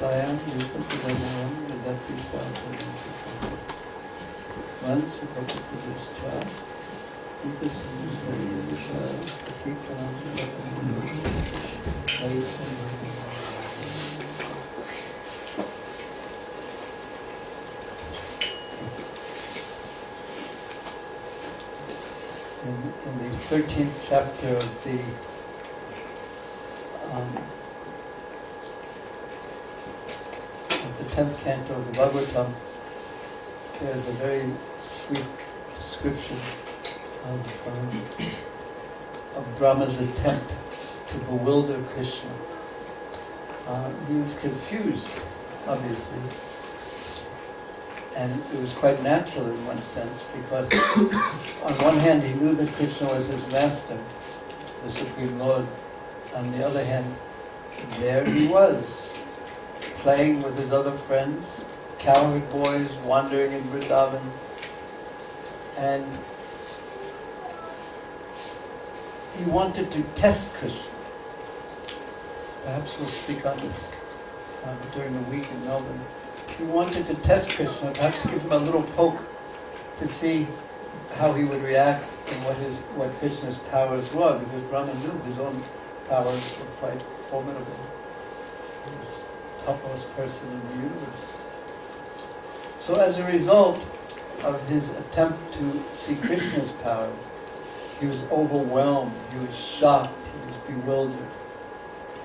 Sayam Yupapadamaram Vidati Sadhanam Vanchakapatadishcha Yupasidhisha Patikanam In the 13th chapter of the of the 10th canto of the Bhagavatam, there is a very sweet description of Brahma's attempt to bewilder Krishna. He was confused, obviously, and it was quite natural in one sense, because on one hand he knew that Krishna was his master, the Supreme Lord. On the other hand, there he was, playing with his other friends, cowherd boys wandering in Vrindavan, and he wanted to test Krishna. Perhaps we'll speak on this during the week in Melbourne. He wanted to test Krishna, perhaps give him a little poke to see how he would react and what Krishna's powers were, because Brahma knew his own powers were quite formidable. He was the topmost person in the universe. So as a result of his attempt to see Krishna's powers, he was overwhelmed, he was shocked, he was bewildered.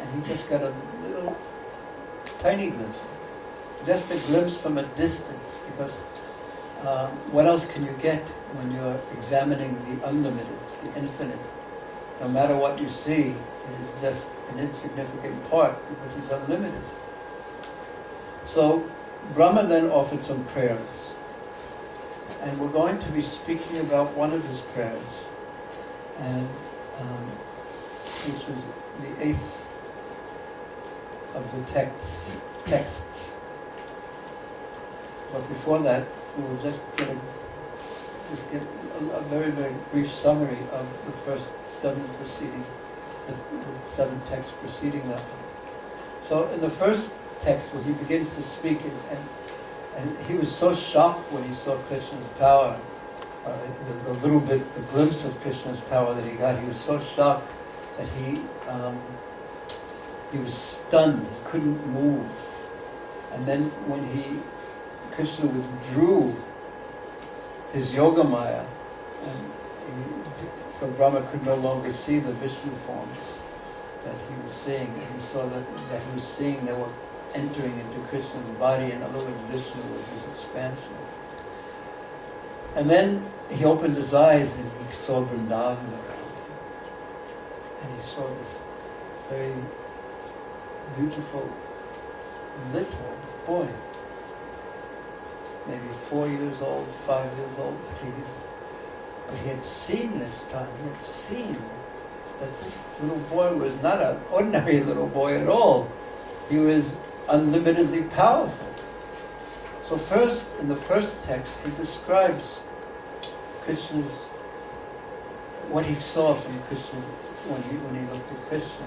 And he just got a little tiny glimpse, just a glimpse from a distance, because what else can you get when you're examining the unlimited, the infinite? No matter what you see, it is just an insignificant part, because it's unlimited. So Brahma then offered some prayers, and we're going to be speaking about one of his prayers, and which was the 8th of the texts. But before that, we'll just get a very, very brief summary of the first 7 preceding, the 7 texts preceding that one. So in the first text, where he begins to speak, and he was so shocked when he saw Krishna's power, the glimpse of Krishna's power that he got, he was so shocked that he was stunned, he couldn't move. And then when Krishna withdrew his yoga maya, so Brahma could no longer see the Vishnu forms that he was seeing, and he saw that he was seeing they were entering into Krishna's body. In other words, Vishnu was his expansion. And then he opened his eyes and he saw Vrindavan around him. And he saw this very beautiful little boy, maybe 4 years old, 5 years old, but he had seen this time, he had seen that this little boy was not an ordinary little boy at all. He was unlimitedly powerful. So first, in the first text, he describes Krishna's, what he saw from Krishna when he looked at Krishna.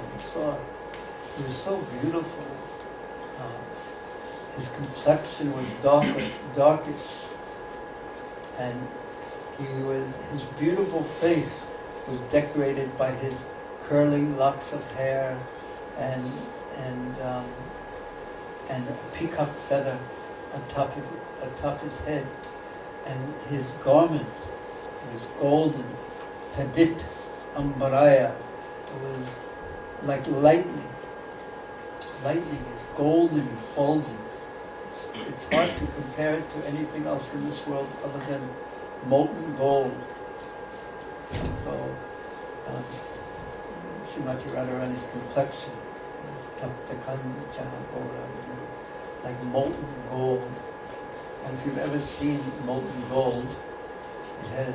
He was so beautiful. His complexion was darkish, and his beautiful face was decorated by his curling locks of hair and a peacock feather atop his head, and his garment was golden, tadit ambaraya. It was like lightning. Lightning is golden and fulgent. It's hard to compare it to anything else in this world other than molten gold. So, Srimati Radharani's complexion is like molten gold. And if you've ever seen molten gold, it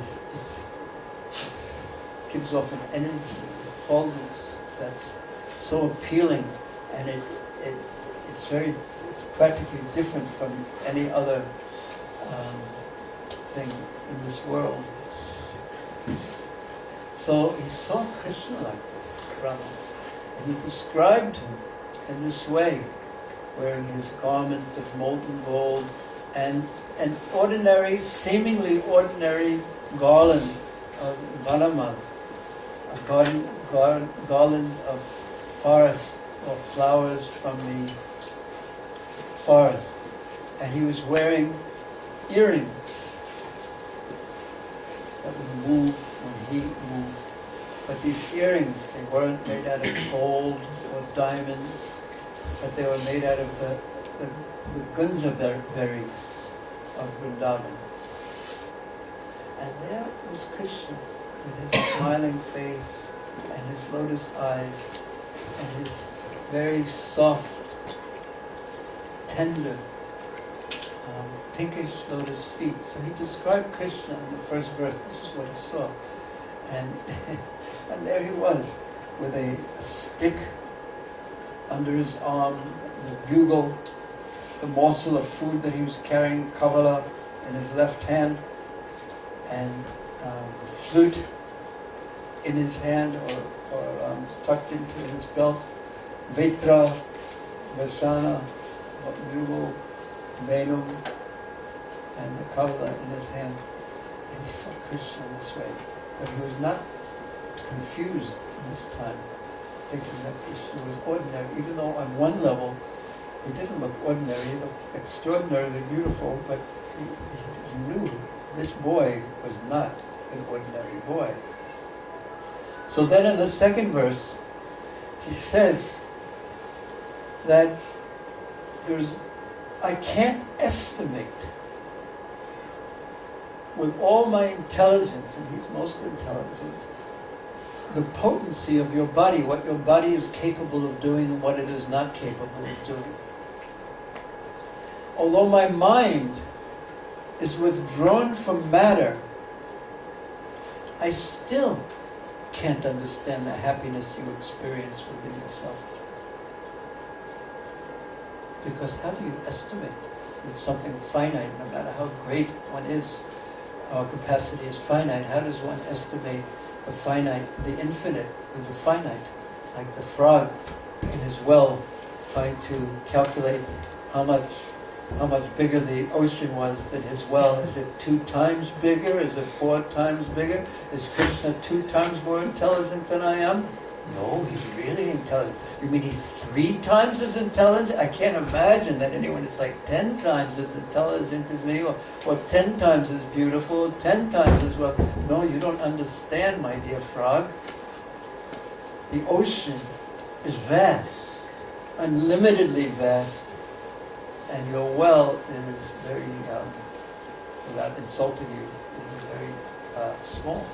gives off an energy, a fulgence that's so appealing, and it's practically different from any other thing in this world. So he saw Krishna like this, Brahma, and he described him in this way. wearing his garment of molten gold, and an ordinary, seemingly ordinary garland of vanamal, a garland of forest or flowers from the forest. And he was wearing earrings that would move when he moved. But these earrings, they weren't made out of gold or diamonds, but they were made out of the gunja berries of Vrindavan. And there was Krishna with his smiling face and his lotus eyes and his very soft, tender, pinkish lotus feet. So he described Krishna in the first verse. This is what he saw. And and there he was, with a stick under his arm, the bugle, the morsel of food that he was carrying, kavala, in his left hand, and the flute in his hand, or tucked into his belt, vetra, vasana, bugle, venum, and the kavala in his hand. And he saw Krishna this way. But he was not confused this time, thinking that Krishna was ordinary, even though on one level he didn't look ordinary, he looked extraordinarily beautiful, but he knew this boy was not an ordinary boy. So then in the second verse, he says that I can't estimate with all my intelligence, and he's most intelligent, the potency of your body, what your body is capable of doing and what it is not capable of doing. Although my mind is withdrawn from matter, I still can't understand the happiness you experience within yourself. Because how do you estimate with something finite, no matter how great one is? Our capacity is finite. How does one estimate the finite, the infinite with the finite? Like the frog in his well, trying to calculate how much bigger the ocean was than his well. Is it 2 times bigger? Is it 4 times bigger? Is Krishna 2 times more intelligent than I am? No, he's really intelligent. You mean he's 3 times as intelligent? I can't imagine that anyone is like 10 times as intelligent as me, or 10 times as beautiful, 10 times as well. No, you don't understand, my dear frog. The ocean is vast, unlimitedly vast, and your well is very, without insulting you, is very small.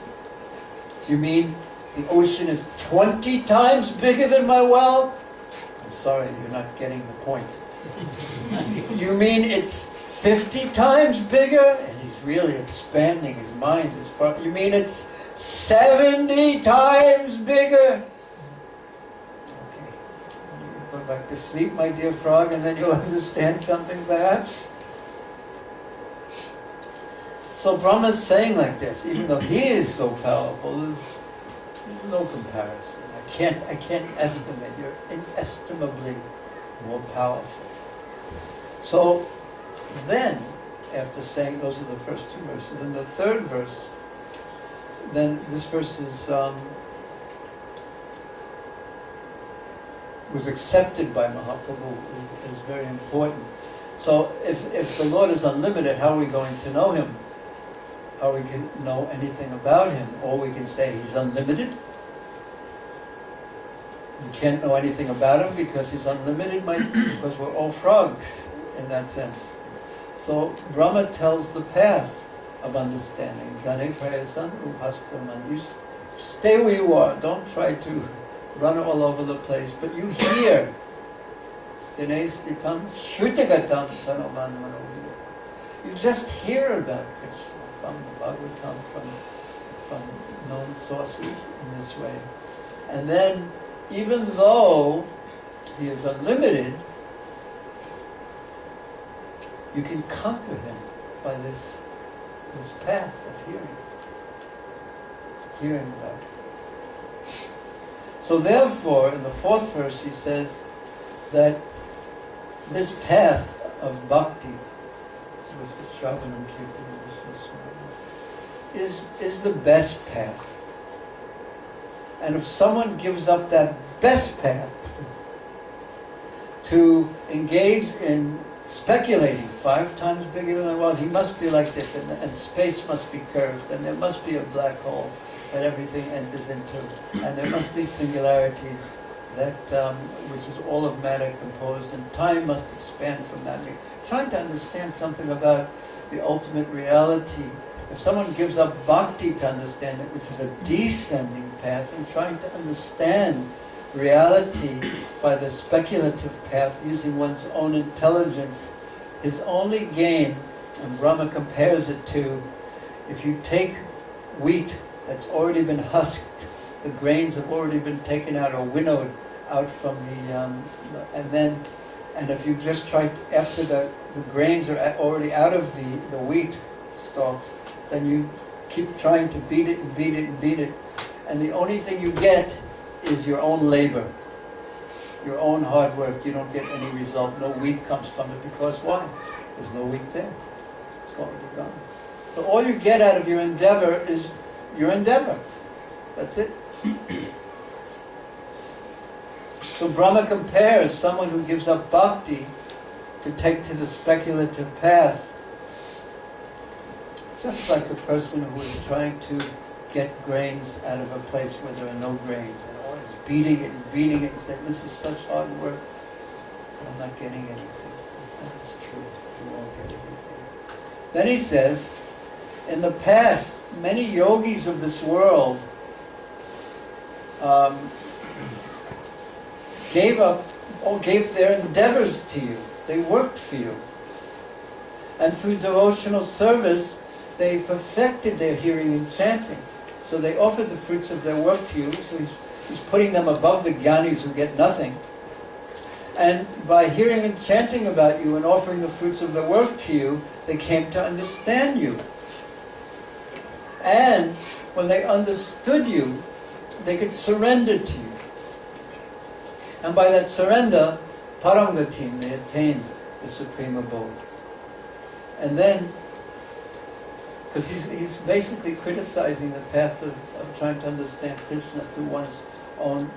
You mean the ocean is 20 times bigger than my well? I'm sorry, you're not getting the point. You mean it's 50 times bigger? And he's really expanding his mind as far. You mean it's 70 times bigger? Okay. Go back to sleep, my dear frog, and then you'll understand something perhaps. So Brahma's saying like this, even though he is so powerful, there's no comparison. I can't estimate. You're inestimably more powerful. So then, after saying those are the first 2 verses, in the third verse, then this verse was accepted by Mahaprabhu, is very important. So if the Lord is unlimited, how are we going to know Him? How we can know anything about Him? Or we can say He's unlimited. You can't know anything about Him because He's unlimited, because we're all frogs in that sense. So Brahma tells the path of understanding. You stay where you are. Don't try to run all over the place, but you hear. You just hear about Krishna from the Bhagavatam, from known sources in this way. And then, even though He is unlimited, you can conquer Him by this path of hearing about Him. So therefore, in the 4th verse, he says that this path of bhakti, with the Shravanam Kirtan, is the best path. And if someone gives up that best path to engage in speculating 5 times bigger than the world, he must be like this, and space must be curved, and there must be a black hole that everything enters into, and there must be singularities that which is all of matter composed, and time must expand from that. Trying to understand something about the ultimate reality. If someone gives up bhakti to understand it, which is a descending path, and trying to understand reality by the speculative path using one's own intelligence, his only gain, and Brahma compares it to, if you take wheat that's already been husked, the grains have already been taken out or winnowed out from and if you just try, after the grains are already out of the wheat stalks, then you keep trying to beat it and beat it and beat it, and the only thing you get is your own labor, your own hard work. You don't get any result. No wheat comes from it, because why? There's no wheat there. It's already gone. So all you get out of your endeavor is your endeavor. That's it. So Brahma compares someone who gives up bhakti to take to the speculative path, just like the person who is trying to get grains out of a place where there are no grains, and always beating it and beating it and saying, this is such hard work, but I'm not getting anything. That's true. You won't get anything. Then he says, in the past, many yogis of this world gave their endeavors to you. They worked for you. And through devotional service, they perfected their hearing and chanting. So they offered the fruits of their work to you. So he's putting them above the jnanis who get nothing. And by hearing and chanting about you and offering the fruits of their work to you, they came to understand you. And when they understood you, they could surrender to you. And by that surrender, Paramgatim, they attained the supreme abode. And then, because he's basically criticizing the path of trying to understand Krishna through one's own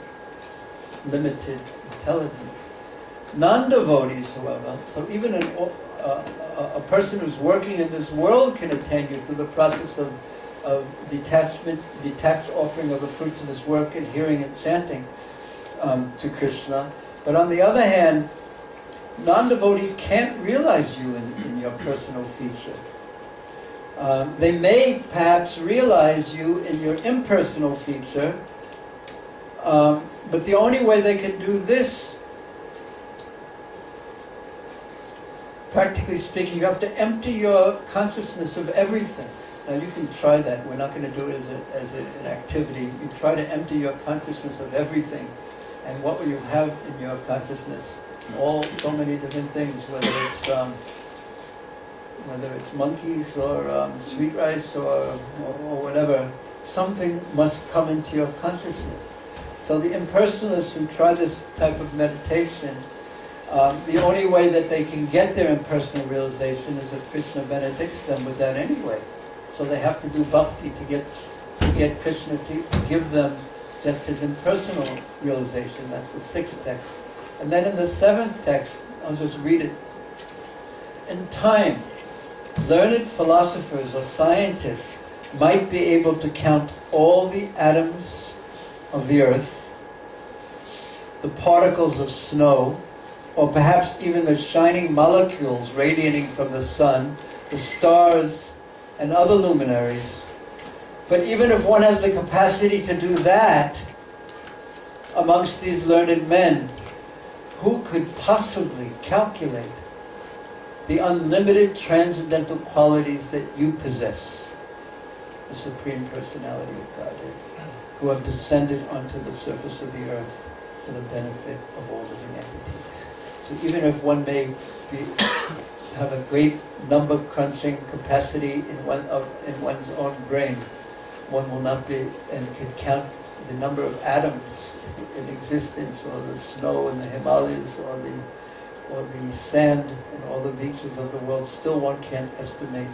limited intelligence. Non-devotees, however, so even a person who's working in this world can attain you through the process of detached offering of the fruits of his work and hearing and chanting to Krishna. But on the other hand, non-devotees can't realize you in your personal feature. They may perhaps realize you in your impersonal feature, but the only way they can do this, practically speaking, you have to empty your consciousness of everything. Now you can try that. We're not going to do it as an activity. You try to empty your consciousness of everything. And what will you have in your consciousness? So many different things, whether it's monkeys or sweet rice or whatever. Something must come into your consciousness. So the impersonalists who try this type of meditation, the only way that they can get their impersonal realization is if Krishna benedicts them with that anyway. So they have to do bhakti to get Krishna to give them just his impersonal realization. That's the 6th text. And then in the 7th text, I'll just read it. In time, learned philosophers or scientists might be able to count all the atoms of the earth, the particles of snow, or perhaps even the shining molecules radiating from the sun, the stars, and other luminaries. But even if one has the capacity to do that, amongst these learned men, who could possibly calculate the unlimited transcendental qualities that you possess, the Supreme Personality of Godhead, who have descended onto the surface of the earth for the benefit of all living entities. So even if one may have a great number crunching capacity in one's own brain, one will not be and can count the number of atoms in existence, or the snow in the Himalayas, or or the sand in all the beaches of the world, still one can't estimate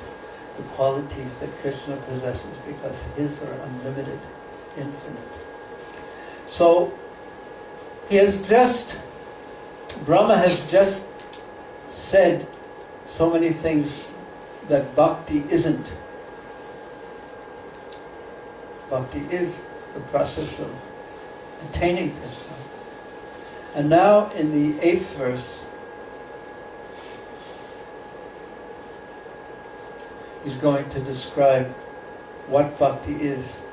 the qualities that Krishna possesses, because his are unlimited, infinite. So, Brahma has just said so many things that bhakti isn't. Bhakti is the process of attaining Krishna. And now in the 8th verse, he's going to describe what bhakti is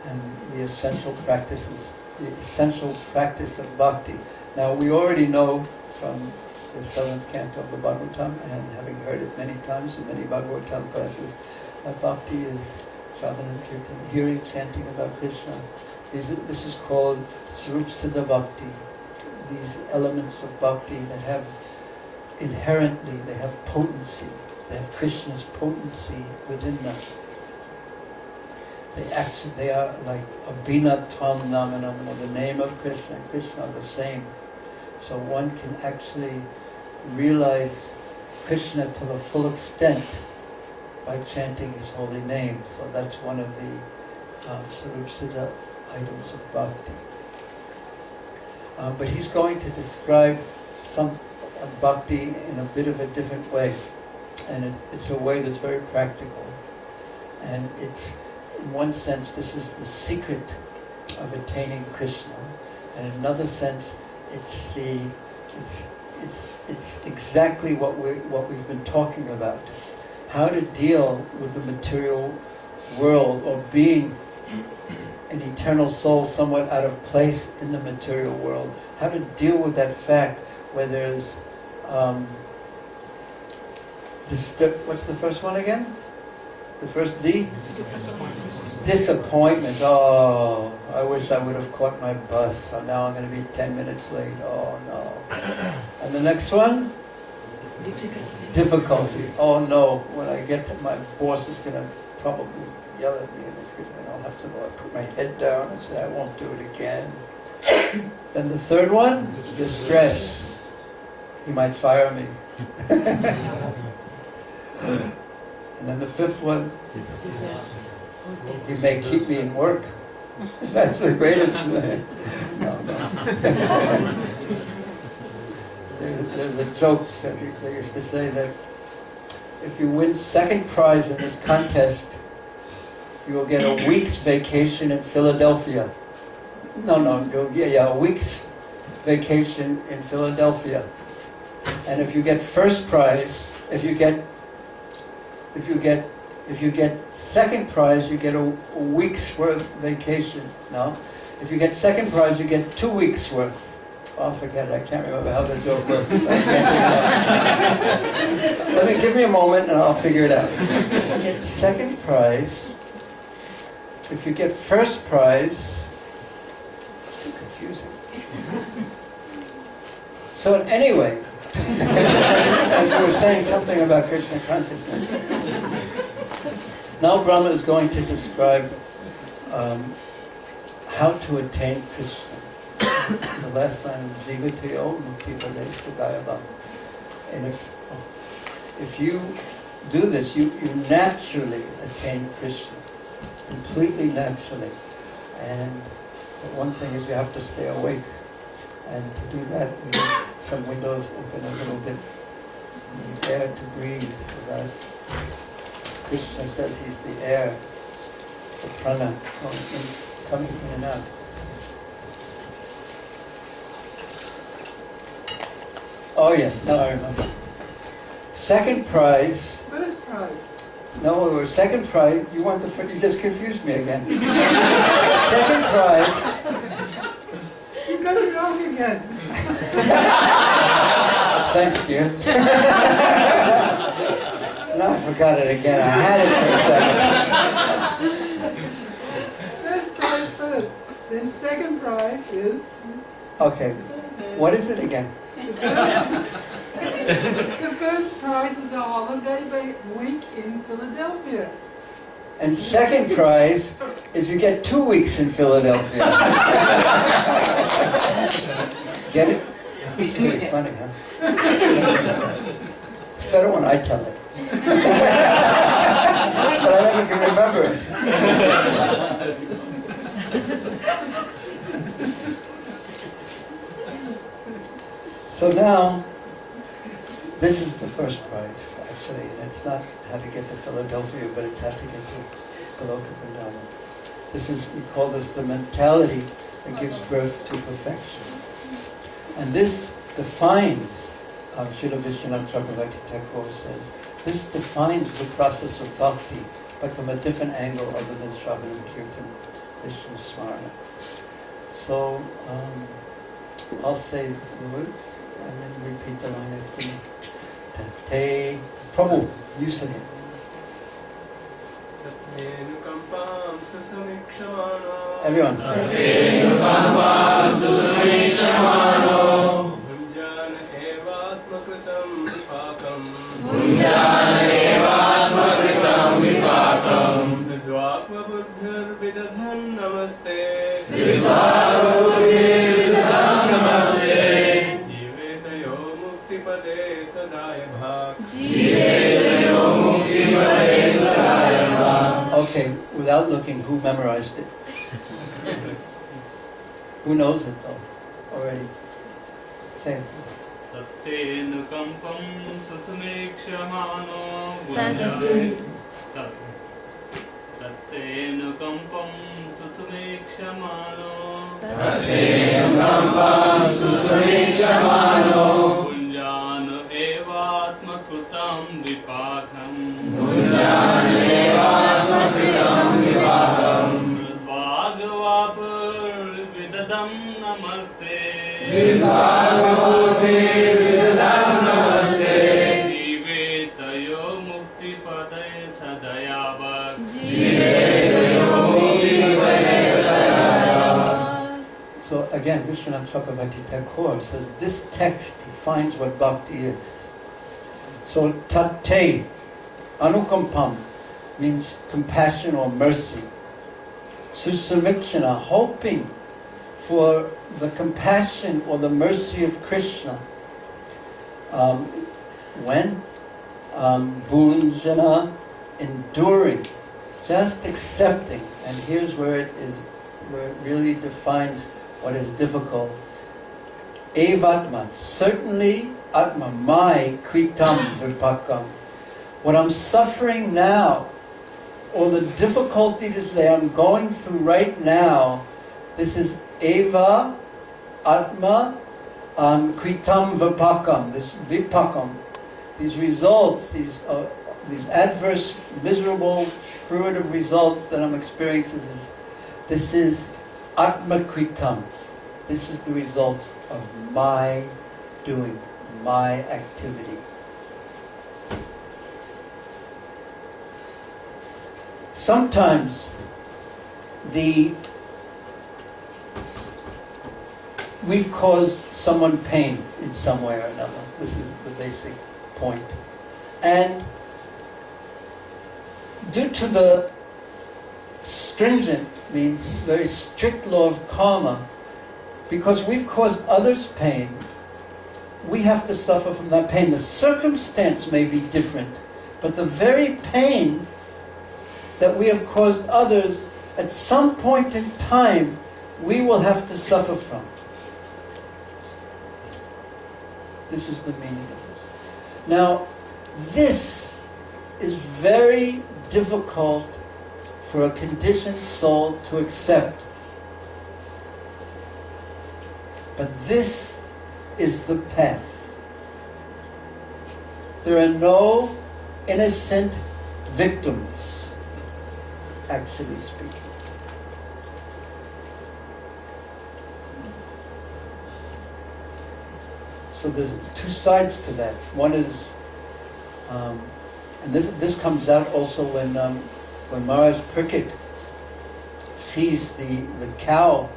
and the essential practices, the essential practice of bhakti. Now we already know from the 7th canto of the Bhagavatam, and having heard it many times in many Bhagavatam classes, that bhakti is Shravanam Kirtan, hearing, chanting about Krishna. This is called Swarup Siddha Bhakti. These elements of bhakti that have inherently, they have potency. They have Krishna's potency within them. They are like Abhina Tvam Namanam, the name of Krishna and Krishna are the same. So one can actually realize Krishna to the full extent by chanting his holy name. So that's one of the Swarup Siddha items of bhakti. But he's going to describe some bhakti in a bit of a different way. And it's a way that's very practical. And it's, in one sense, this is the secret of attaining Krishna. And in another sense, it's exactly what we've been talking about. How to deal with the material world, or being an eternal soul somewhat out of place in the material world. How to deal with that fact where there's what's the first one again? The first D? Disappointment. Oh, I wish I would have caught my bus. So now I'm going to be 10 minutes late. Oh no. And the next one? Difficulty. Oh no. When I get to, my boss is going to probably yell at me, and I'll have to put my head down and say I won't do it again. Then the third one? Distress. He might fire me. And then the fifth one, he may keep me in work. That's the greatest thing. No. There's a joke that they used to say that if you win second prize in this contest, you will get a week's vacation in Philadelphia. A week's vacation in Philadelphia. And if you get first prize, if you get second prize, you get a week's worth vacation. No? If you get second prize, you get 2 weeks worth. Oh, forget it. I can't remember how the joke works. Give me a moment and I'll figure it out. If you get second prize, if you get first prize, it's too confusing. So anyway, as we were saying something about Krishna consciousness. Now Brahma is going to describe how to attain Krishna. The last line is Jivatayo Mukti Pade Sudayabam. And if you do this, you naturally attain Krishna. Completely naturally. And the one thing is you have to stay awake. And to do that, we need some windows open a little bit. We need air to breathe. That Krishna says he's the air, the prana, coming in and out. Oh yes, now I remember. Second prize. First prize. No, second prize. You want the? You just confused me again. Second prize. You got it wrong again. Thanks, dear. No, I forgot it again. I had it for a second. First prize first. Then second prize is... Okay. What is it again? The first prize is a holiday week in Philadelphia. And second prize is you get 2 weeks in Philadelphia. Get it? It's pretty funny, huh? It's better when I tell it. But I never can remember it. So now, this is the first prize, actually. And it's not how to get to Philadelphia, but it's how to get to Goloka Vrindavan. This is, we call this the mentality that gives birth to perfection. And this defines, Srila Vishwanath Chakravarti Thakur says, this defines the process of bhakti, but from a different angle other than Shravanam Kirtan, Vishnu Smarana. So, I'll say the words and then repeat the line after me. Tate, Prabhu, you say it. Everyone. Okay, without looking, who memorized it? Who knows it though, already? Say it. So again, Vishwanath Chakravarti Thakur says this text defines what bhakti is. So tate, anukampam, means compassion or mercy. Susamikshana, hoping for the compassion or the mercy of Krishna. When? Bhurijana, enduring, just accepting. And here's where it really defines what is difficult. Evatma, certainly atma, my kritam vipakam. What I'm suffering now, or the difficulties that I'm going through right now, this is eva, atma, kritam vipakam, this vipakam. These results, these adverse, miserable, fruitive results that I'm experiencing, this is atma kritam. This is the results of my doing, my activity. Sometimes we've caused someone pain in some way or another. This is the basic point. And due to the stringent, means very strict law of karma, because we've caused others pain, we have to suffer from that pain. The circumstance may be different, but the very pain that we have caused others, at some point in time, we will have to suffer from. This is the meaning of this. Now, this is very difficult for a conditioned soul to accept. But this is the path. There are no innocent victims, actually speaking. So there's two sides to that. One is, and this comes out also when Maharaj Parikshit sees the cow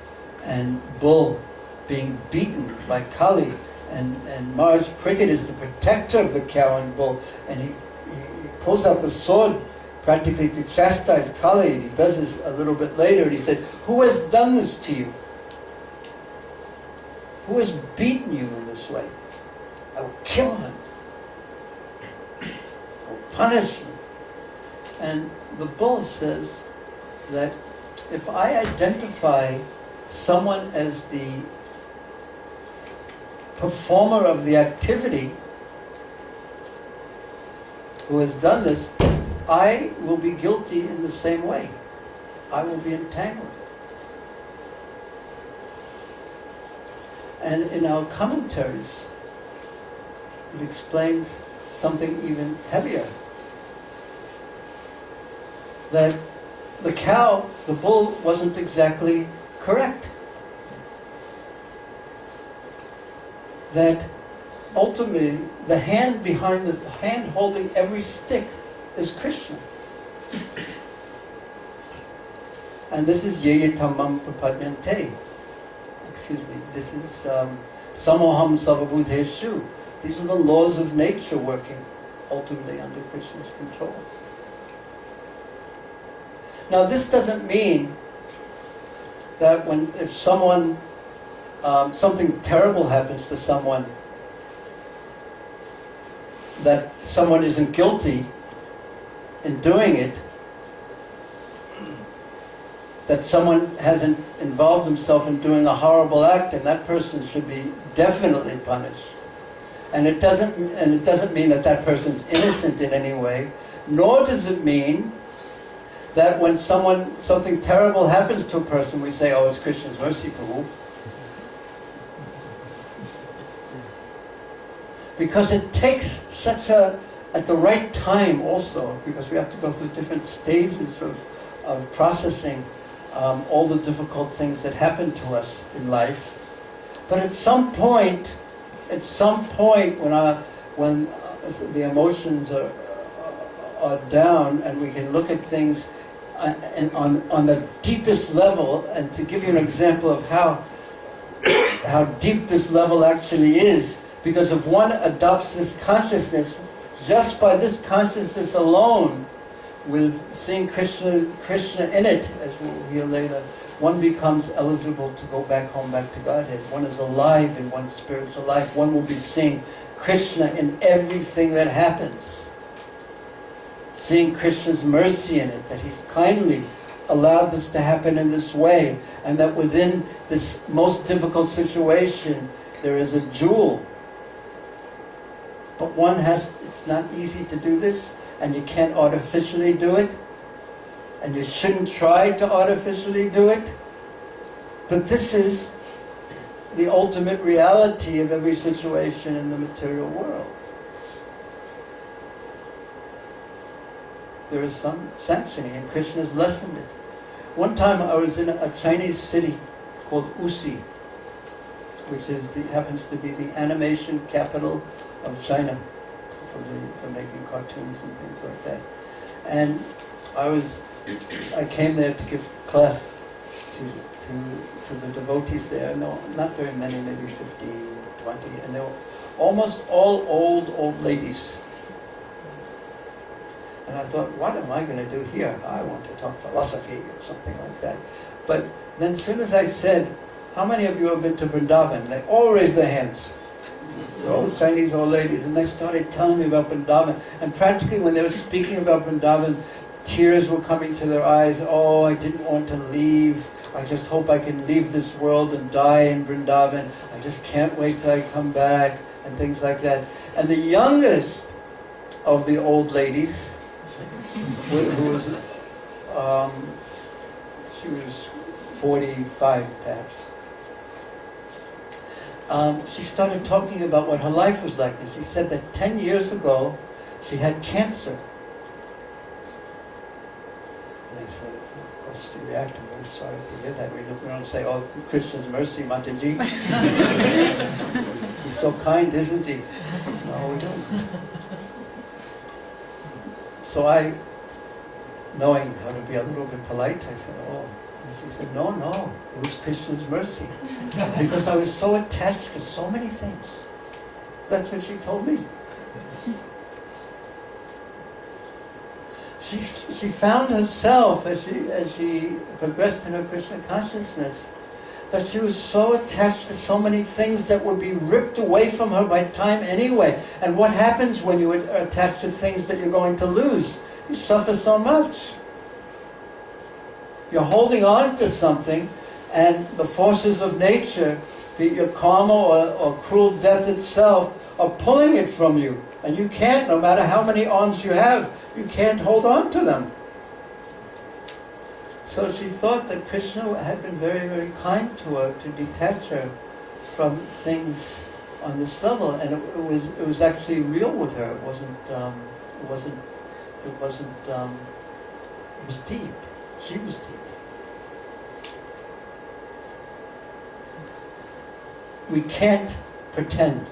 and bull being beaten by Kali, and Maharaj Parikshit is the protector of the cow and bull, and he pulls out the sword practically to chastise Kali, and he does this a little bit later, and he said, "Who has done this to you?" who has beaten you in this way? I will kill them. I will punish them. And the bull says that if I identify someone as the performer of the activity who has done this, I will be guilty in the same way. I will be entangled. And in our commentaries, it explains something even heavier. That the cow, the bull, wasn't exactly correct. That ultimately, the hand behind the hand holding every stick is Krishna. And this is yeyetamam prapadyante. Excuse me, this is samoham sarvabhuteshu. These are the laws of nature working ultimately under Krishna's control. Now this doesn't mean that if someone, something terrible happens to someone, that someone isn't guilty in doing it, that someone hasn't involved himself in doing a horrible act, and that person should be definitely punished. And it doesn't mean that that person's innocent in any way, nor does it mean that when something terrible happens to a person, we say, oh, it's Krishna's mercy, Prabhu. Because it takes at the right time also, because we have to go through different stages of processing all the difficult things that happen to us in life. But at some point when the emotions are down and we can look at things on the deepest level, and to give you an example of how deep this level actually is, because if one adopts this consciousness, just by this consciousness alone, with seeing Krishna in it, as we'll hear later, one becomes eligible to go back home, back to Godhead. One is alive in one's spiritual life. One will be seeing Krishna in everything that happens. Seeing Krishna's mercy in it, that He's kindly allowed this to happen in this way, and that within this most difficult situation, there is a jewel. But it's not easy to do this, and you can't artificially do it, and you shouldn't try to artificially do it. But this is the ultimate reality of every situation in the material world. There is some sanctioning, and Krishna's lessened it. One time I was in a Chinese city called Usi, which happens to be the animation capital of China for making cartoons and things like that. And I came there to give class to the devotees there, and there were not very many, maybe 15, 20, and they were almost all old ladies. And I thought, what am I going to do here? I want to talk philosophy or something like that. But then as soon as I said, how many of you have been to Vrindavan? They all raised their hands. They're all Chinese old ladies. And they started telling me about Vrindavan. And practically when they were speaking about Vrindavan, tears were coming to their eyes. Oh, I didn't want to leave. I just hope I can leave this world and die in Vrindavan. I just can't wait till I come back, and things like that. And the youngest of the old ladies, who was, she was 45 perhaps. She started talking about what her life was like, and she said that 10 years ago she had cancer. And I said, of course she reacted, I'm very sorry to hear that. We look around and say, oh, Krishna's mercy, Mataji. He's so kind, isn't he? No, we don't. So I, knowing how to be a little bit polite, I said, oh. And she said, no, it was Krishna's mercy. Because I was so attached to so many things. That's what she told me. She found herself, as she progressed in her Krishna consciousness, that she was so attached to so many things that would be ripped away from her by time anyway. And what happens when you are attached to things that you're going to lose? You suffer so much. You're holding on to something, and the forces of nature, be it your karma or cruel death itself, are pulling it from you. And you can't, no matter how many arms you have, you can't hold on to them. So she thought that Krishna had been very, very kind to her, to detach her from things on this level, and it was actually real with her. It was deep. She was deep. We can't pretend.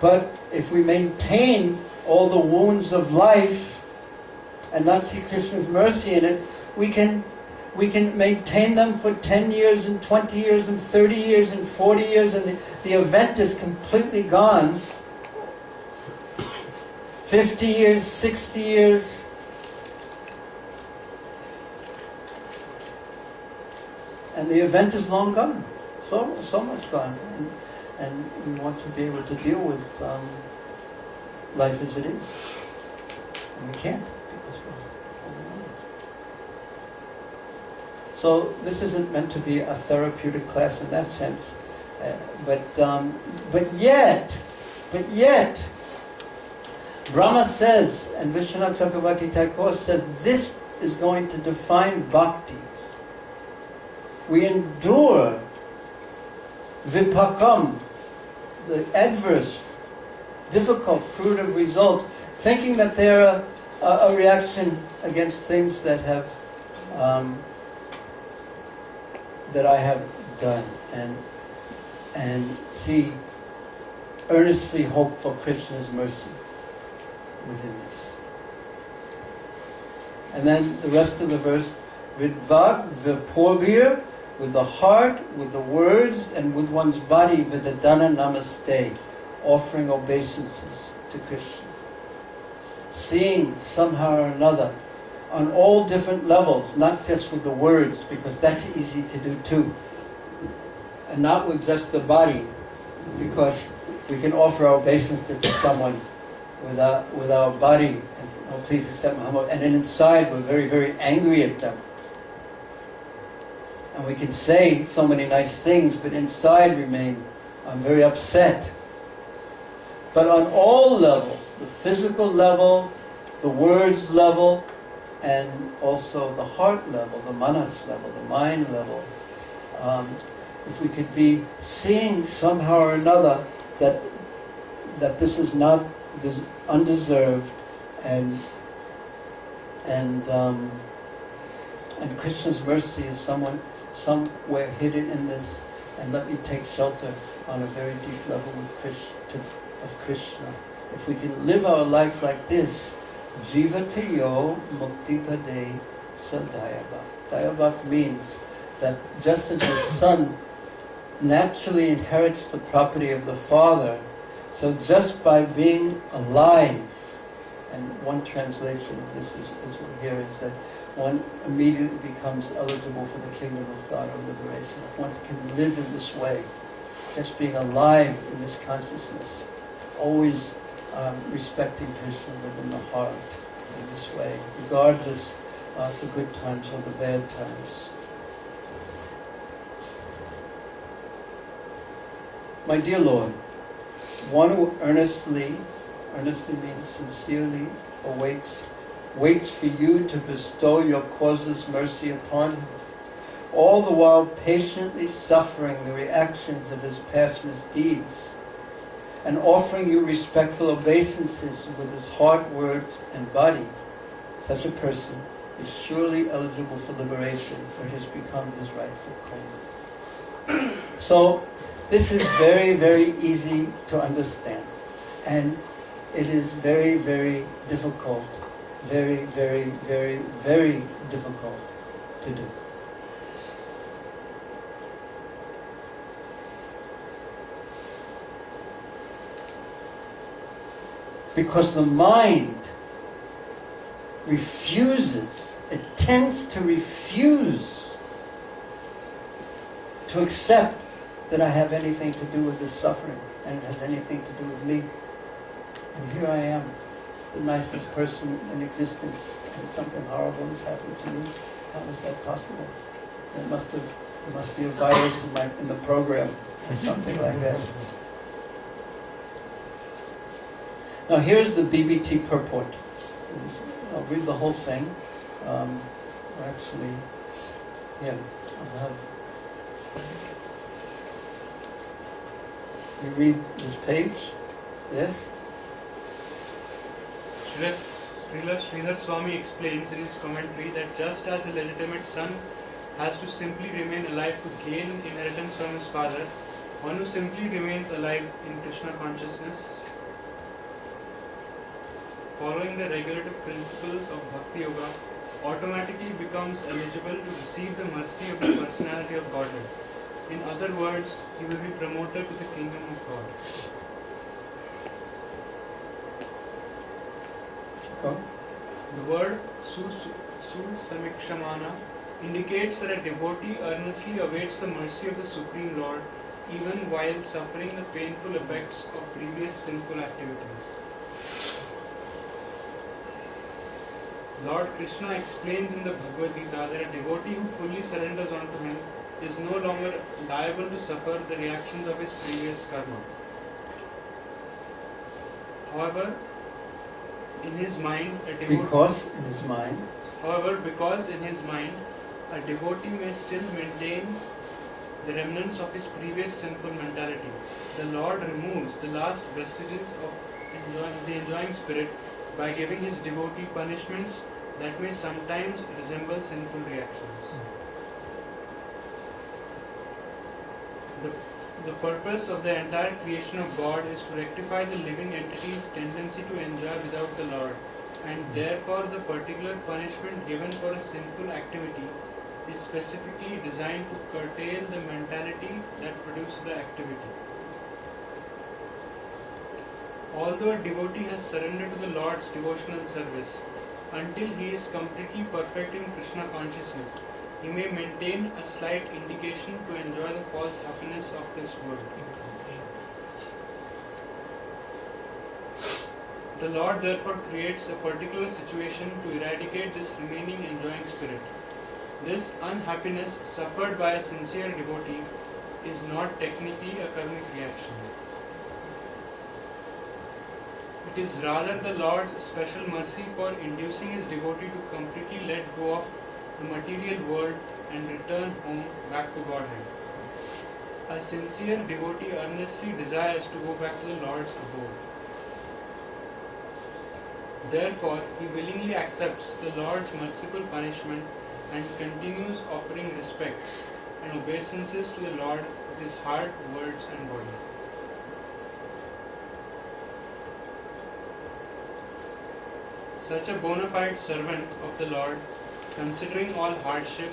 But if we maintain all the wounds of life and not see Krishna's mercy in it, we can maintain them for 10 years and 20 years and 30 years and 40 years, and the event is completely gone. 50 years, 60 years. And the event is long gone. So much gone. And we want to be able to deal with life as it is. And we can't. Because we're holding on. So this isn't meant to be a therapeutic class in that sense. But yet, Brahma says, and Vishwanath Chakravarti Thakur says, this is going to define bhakti. We endure vipakam, the adverse, difficult, fruit of results, thinking that they're a reaction against things that have that I have done, and see, earnestly hope for Krishna's mercy within this. And then the rest of the verse, vidvag vipurvir, with the heart, with the words, and with one's body, vidadana namaste, offering obeisances to Krishna. Seeing somehow or another, on all different levels, not just with the words, because that's easy to do too. And not with just the body, because we can offer our obeisances to someone with our body, and oh, please accept Muhammad, and then inside we're very, very angry at them. And we can say so many nice things, but inside remain, I'm very upset. But on all levels, the physical level, the words level, and also the heart level, the manas level, the mind level, if we could be seeing somehow or another that this is not undeserved, and Krishna's mercy is somewhere hidden in this, and let me take shelter on a very deep level of Krishna. If we can live our life like this, jivatayo muktipade sadayabha. Dayabha means that just as the son naturally inherits the property of the father, so just by being alive, and one translation of this is here is that one immediately becomes eligible for the kingdom of God or liberation. If one can live in this way, just being alive in this consciousness, always respecting Krishna within the heart in this way, regardless of the good times or the bad times. My dear Lord, one who earnestly means sincerely waits for you to bestow your causeless mercy upon him, all the while patiently suffering the reactions of his past misdeeds, and offering you respectful obeisances with his heart, words, and body. Such a person is surely eligible for liberation, for he has become his rightful claimant. So, this is very, very easy to understand. And it is very, very difficult, very, very, very, very difficult to do. Because the mind refuses, it tends to refuse to accept that I have anything to do with this suffering and it has anything to do with me. And here I am, the nicest person in existence, and something horrible has happened to me. How is that possible? There must be a virus in the program or something like that. Now here's the BBT purport. I'll read the whole thing. Actually, yeah, I'll have you read this page. Yes? Srila Sridhar Swami explains in his commentary that just as a legitimate son has to simply remain alive to gain inheritance from his father, one who simply remains alive in Krishna consciousness, following the regulative principles of Bhakti Yoga, automatically becomes eligible to receive the mercy of the personality of Godhead. In other words, he will be promoted to the kingdom of God. Go. The word Samikshamana indicates that a devotee earnestly awaits the mercy of the Supreme Lord even while suffering the painful effects of previous sinful activities. Lord Krishna explains in the Bhagavad Gita that a devotee who fully surrenders unto him is no longer liable to suffer the reactions of his previous karma. However, in his mind, because in his mind, a devotee may still maintain the remnants of his previous sinful mentality. The Lord removes the last vestiges of the enjoying spirit by giving his devotee punishments that may sometimes resemble sinful reactions. The purpose of the entire creation of God is to rectify the living entity's tendency to enjoy without the Lord, and therefore the particular punishment given for a sinful activity is specifically designed to curtail the mentality that produced the activity. Although a devotee has surrendered to the Lord's devotional service, until he is completely perfect in Krishna consciousness, he may maintain a slight indication to enjoy the false happiness of this world. The Lord therefore creates a particular situation to eradicate this remaining enjoying spirit. This unhappiness suffered by a sincere devotee is not technically a karmic reaction. It is rather the Lord's special mercy for inducing his devotee to completely let go of the material world and return home back to Godhead. A sincere devotee earnestly desires to go back to the Lord's abode. Therefore, he willingly accepts the Lord's merciful punishment and continues offering respects and obeisances to the Lord with his heart, words and body. Such a bona fide servant of the Lord, considering all hardship,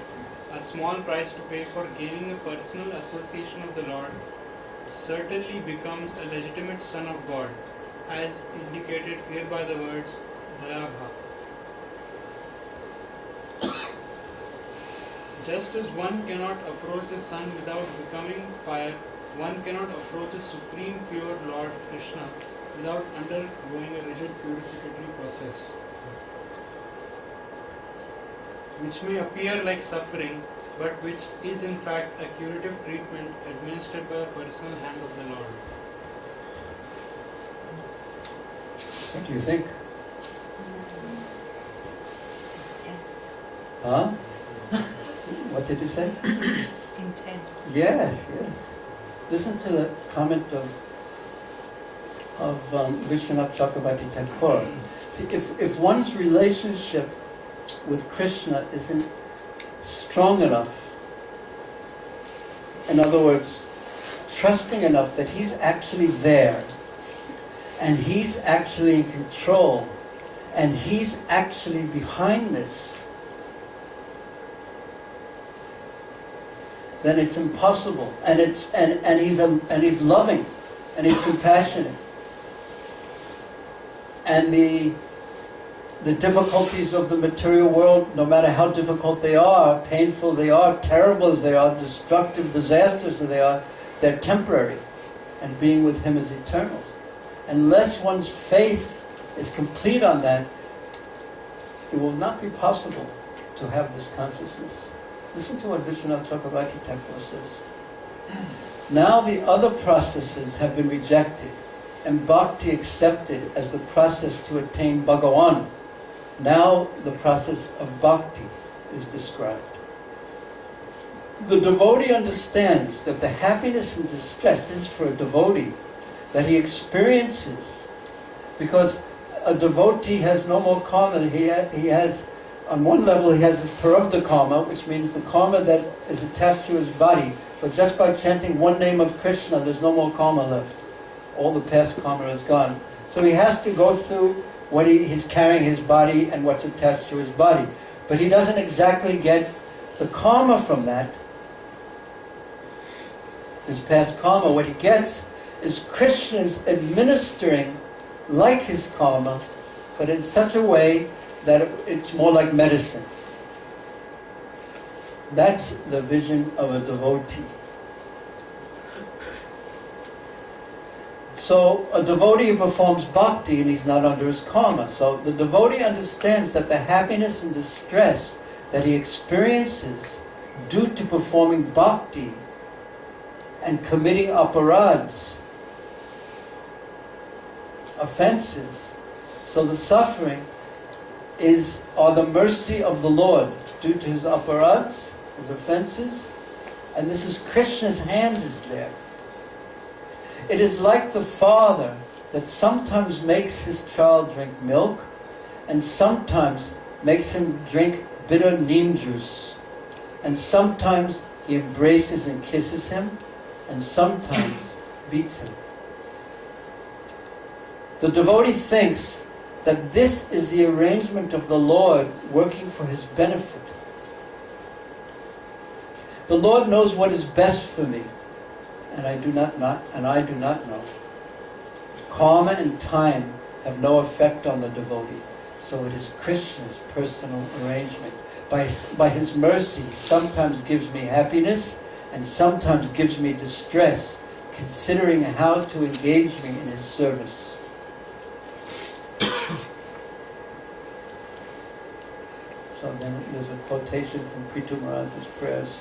a small price to pay for gaining the personal association of the Lord, certainly becomes a legitimate son of God, as indicated here by the words Dayabha. Just as one cannot approach the sun without becoming fire, one cannot approach the supreme pure Lord Krishna without undergoing a rigid purificatory process, which may appear like suffering, but which is in fact a curative treatment administered by the personal hand of the Lord. What do you think? Intense. Huh? What did you say? Intense. Yes, yes. Listen to the comment of Vishwanath Chakravarti Thakur. See, if one's relationship with Krishna isn't strong enough, in other words, trusting enough that he's actually there, and he's actually in control, and he's actually behind this, then it's impossible. And he's loving, and he's compassionate. And the difficulties of the material world, no matter how difficult they are, painful they are, terrible as they are, destructive disasters as they are, they're temporary, and being with Him is eternal. Unless one's faith is complete on that, it will not be possible to have this consciousness. Listen to what Vishwanath Chakravarti Thakur says. Now the other processes have been rejected and bhakti accepted as the process to attain Bhagavan. Now the process of bhakti is described. The devotee understands that the happiness and distress, this is for a devotee, that he experiences, because a devotee has no more karma. He has, on one level, he has his parabdha karma, which means the karma that is attached to his body. So just by chanting one name of Krishna, there's no more karma left. All the past karma is gone. So he has to go through what he's carrying his body and what's attached to his body. But he doesn't exactly get the karma from that, his past karma. What he gets is Krishna's administering like his karma, but in such a way that it's more like medicine. That's the vision of a devotee. So a devotee performs bhakti and he's not under his karma. So the devotee understands that the happiness and distress that he experiences due to performing bhakti and committing aparads, offenses, so the suffering are the mercy of the Lord due to his aparads, his offenses, and this is Krishna's hand is there. It is like the father that sometimes makes his child drink milk and sometimes makes him drink bitter neem juice, and sometimes he embraces and kisses him and sometimes beats him. The devotee thinks that this is the arrangement of the Lord working for his benefit. The Lord knows what is best for me, and I do not know. Karma and time have no effect on the devotee, so it is Krishna's personal arrangement. By his mercy, he sometimes gives me happiness and sometimes gives me distress, considering how to engage me in his service. So then there's a quotation from Prithu Maharaj's prayers,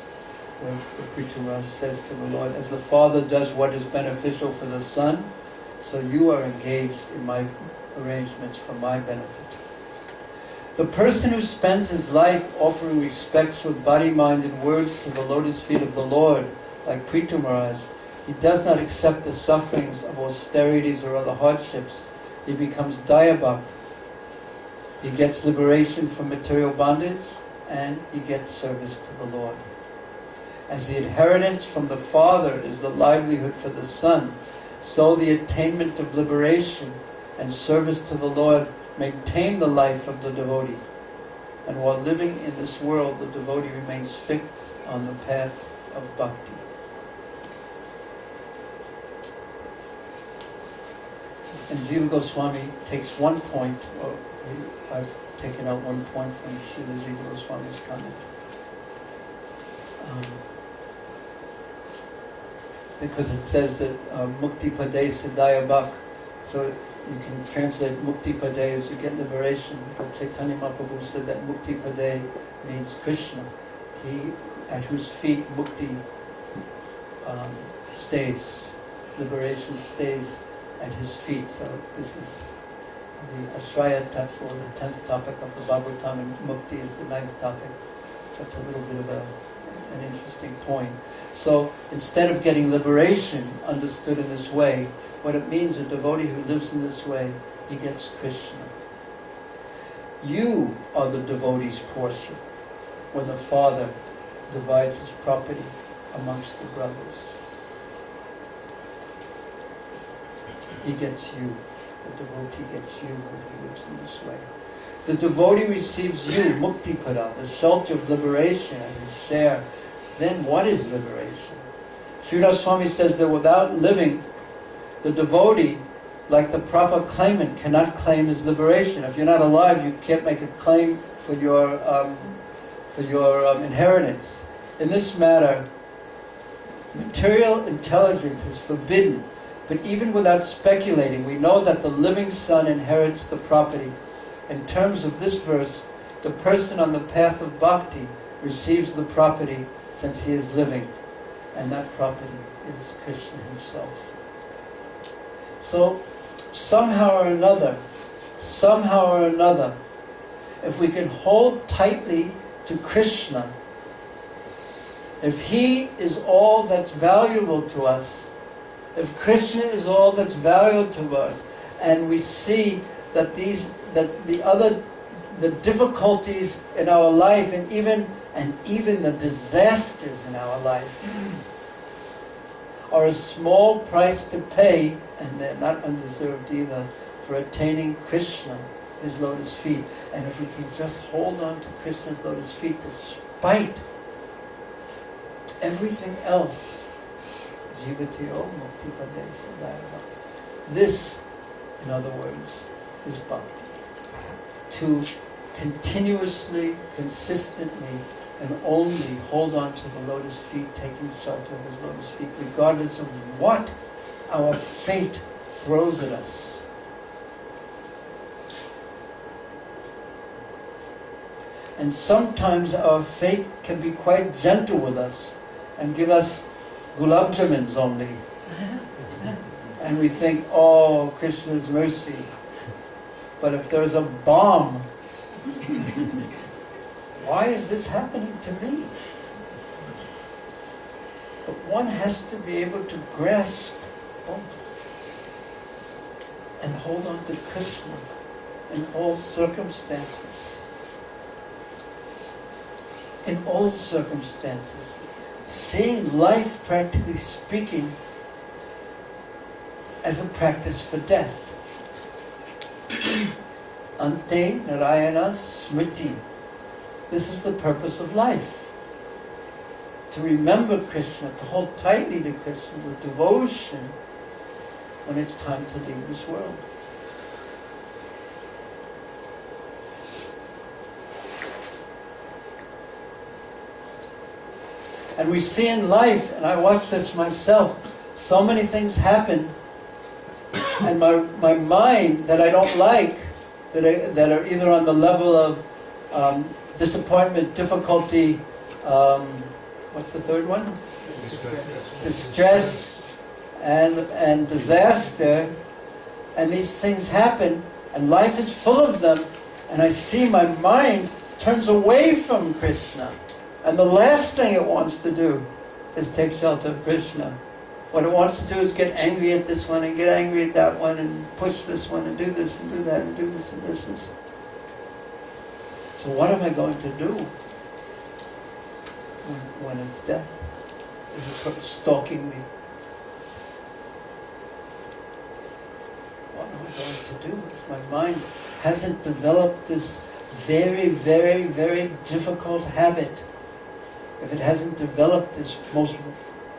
where Prithu Maharaj says to the Lord, as the Father does what is beneficial for the Son, so you are engaged in my arrangements for my benefit. The person who spends his life offering respects with body, mind and words to the lotus feet of the Lord, like Prithu Maharaj, he does not accept the sufferings of austerities or other hardships. He becomes dayabhak. He gets liberation from material bondage and he gets service to the Lord. As the inheritance from the Father is the livelihood for the Son, so the attainment of liberation and service to the Lord maintain the life of the devotee. And while living in this world, the devotee remains fixed on the path of bhakti. And Jiva Goswami takes one point, or I've taken out one point from Srila Jiva Goswami's comment. Because it says that Mukti Pade Siddhaya Bhak, so you can translate Mukti Pade as you get liberation, but Chaitanya Mahaprabhu said that Mukti Pade means Krishna, he at whose feet Mukti stays, liberation stays at his feet. So this is the Ashraya Tattva, the 10th topic of the Bhagavatam, and Mukti is the 9th topic. So it's a little bit of an interesting point. So instead of getting liberation understood in this way, what it means, a devotee who lives in this way, he gets Krishna. You are the devotee's portion when the father divides his property amongst the brothers. He gets you. The devotee gets you when he lives in this way. The devotee receives you, Muktipada, the shelter of liberation and his share. Then what is liberation? Sridhar Swami says that without living, the devotee like the proper claimant cannot claim his liberation. If you're not alive, you can't make a claim for your inheritance. In this matter, material intelligence is forbidden, but even without speculating, we know that the living son inherits the property. In terms of this verse, the person on the path of bhakti receives the property since he is living, and that property is Krishna himself. So, somehow or another, if we can hold tightly to Krishna, if he is all that's valuable to us, if Krishna is all that's valuable to us, and we see that the difficulties in our life and even the disasters in our life are a small price to pay, and they're not undeserved either, for attaining Krishna, his lotus feet. And if we can just hold on to Krishna's lotus feet despite everything else, Jivatiyo Mukti Pade Sadaiva. This, in other words, is bhakti. To continuously, consistently, and only hold on to the lotus feet, taking shelter of his lotus feet, regardless of what our fate throws at us. And sometimes our fate can be quite gentle with us and give us gulab jamins only. And we think, oh, Krishna's mercy. But if there's a bomb, why is this happening to me? But one has to be able to grasp both and hold on to Krishna in all circumstances. In all circumstances. Seeing life, practically speaking, as a practice for death. Ante Narayana Smriti. This is the purpose of life. To remember Krishna, to hold tightly to Krishna with devotion when it's time to leave this world. And we see in life, and I watch this myself, so many things happen, and my mind that I don't like, that are either on the level of disappointment, difficulty, what's the third one? Distress and disaster. And these things happen, and life is full of them, and I see my mind turns away from Krishna. And the last thing it wants to do is take shelter of Krishna. What it wants to do is get angry at this one and get angry at that one and push this one and do this and do that and do this and this. So what am I going to do when it's death? Is it stalking me? What am I going to do if my mind hasn't developed this very, very, very difficult habit? If it hasn't developed this most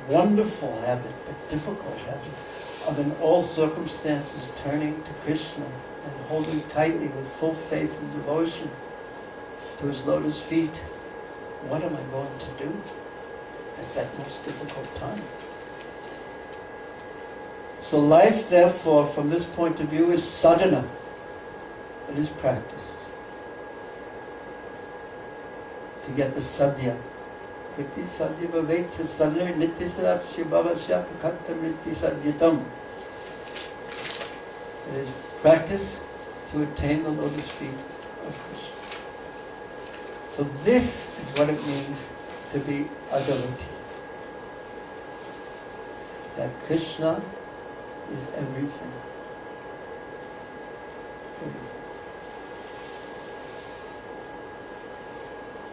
wonderful habit, but difficult habit, of in all circumstances turning to Krishna and holding tightly with full faith and devotion to his lotus feet, what am I going to do at that most difficult time? So life, therefore, from this point of view, is sadhana. It is practice. To get the sadhya. It is practice to attain the lotus feet of Krishna. So this is what it means to be a devotee. That Krishna is everything for me.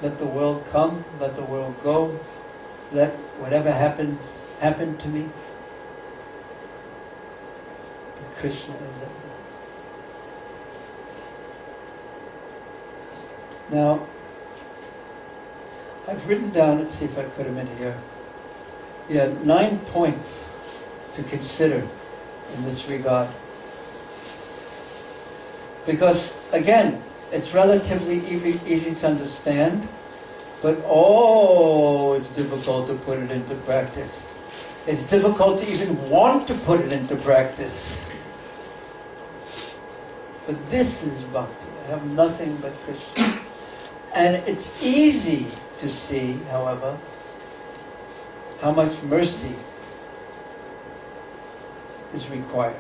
Let the world come, let the world go, let whatever happens, happen to me. But Krishna is everything. Now, I've written down, let's see if I put them in here. 9 points to consider in this regard. Because, again, it's relatively easy to understand, but oh, it's difficult to put it into practice. It's difficult to even want to put it into practice. But this is bhakti. I have nothing but Krishna. And it's easy to see, however, how much mercy is required.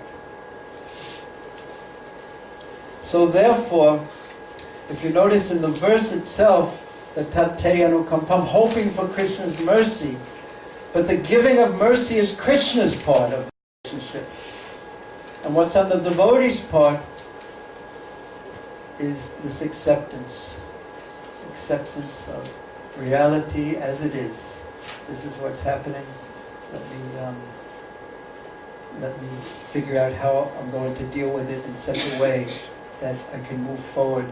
So therefore, if you notice in the verse itself, the tate anukampam, hoping for Krishna's mercy, but the giving of mercy is Krishna's part of the relationship. And what's on the devotee's part is this acceptance of reality as it is. This is what's happening. Let me figure out how I'm going to deal with it in such a way that I can move forward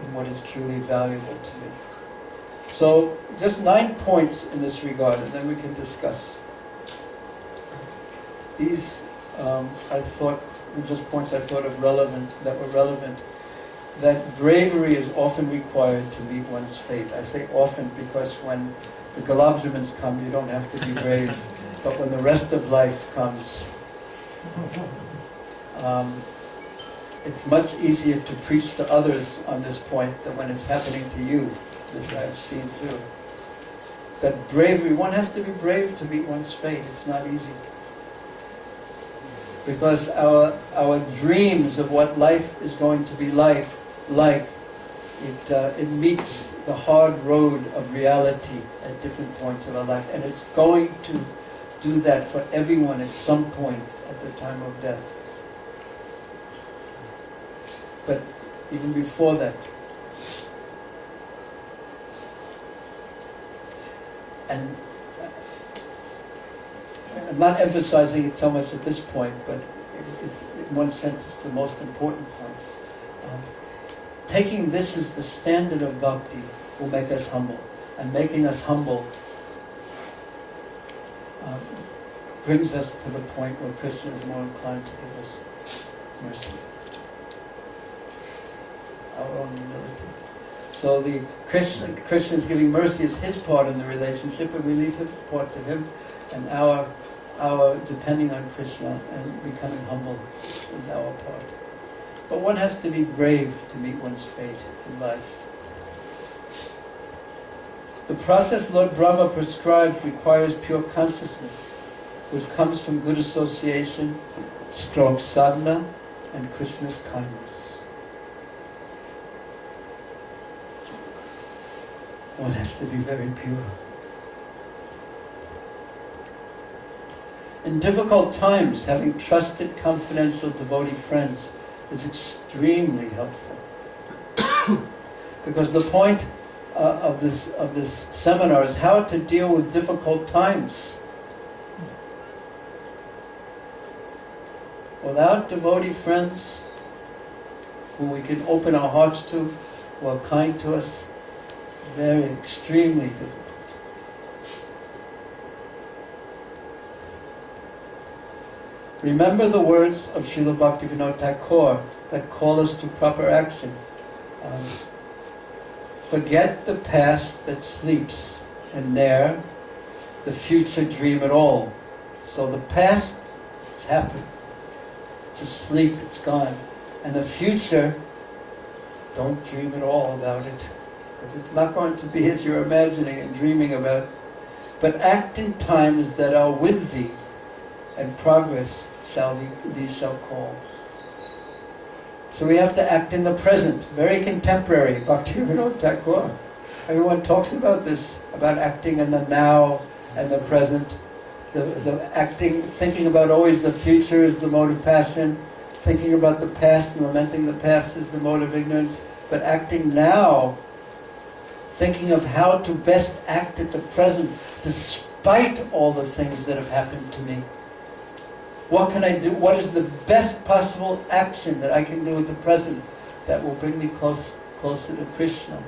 in what is truly valuable to me. So, just 9 points in this regard, and then we can discuss. These, I thought, were just points I thought of that were relevant. That bravery is often required to meet one's fate. I say often because when the Galabjamans come, you don't have to be brave. But when the rest of life comes, it's much easier to preach to others on this point than when it's happening to you. This I've seen too. That bravery, one has to be brave to meet one's fate. It's not easy. Because our dreams of what life is going to be like, it meets the hard road of reality at different points of our life. And it's going to do that for everyone at some point at the time of death. But even before that, and I'm not emphasizing it so much at this point, but it's, in one sense it's the most important point. Taking this as the standard of bhakti will make us humble. And making us humble brings us to the point where Krishna is more inclined to give us mercy. Our own humility. So the Krishna is giving mercy as his part in the relationship, and we leave his part to him, and our depending on Krishna and becoming humble is our part. But one has to be brave to meet one's fate in life. The process Lord Brahma prescribes requires pure consciousness, which comes from good association, strong sadhana, and Krishna's kindness. One has to be very pure. In difficult times, having trusted, confidential, devotee friends is extremely helpful. Because the point of this seminar is how to deal with difficult times. Without devotee friends who we can open our hearts to, who are kind to us, very extremely difficult. Remember the words of Srila Bhaktivedanta Thakur that call us to proper action. Forget the past that sleeps, and ne'er the future dream at all. So the past, it's happened. It's asleep, it's gone. And the future, don't dream at all about it. Because it's not going to be as you're imagining and dreaming about. But act in times that are with thee, and progress these shall call. So we have to act in the present, very contemporary, Bhaktivedanta Thakur. Everyone talks about this, about acting in the now and the present. The acting, thinking about always the future is the mode of passion. Thinking about the past and lamenting the past is the mode of ignorance. But acting now, thinking of how to best act at the present, despite all the things that have happened to me. What can I do? What is the best possible action that I can do at the present that will bring me closer to Krishna?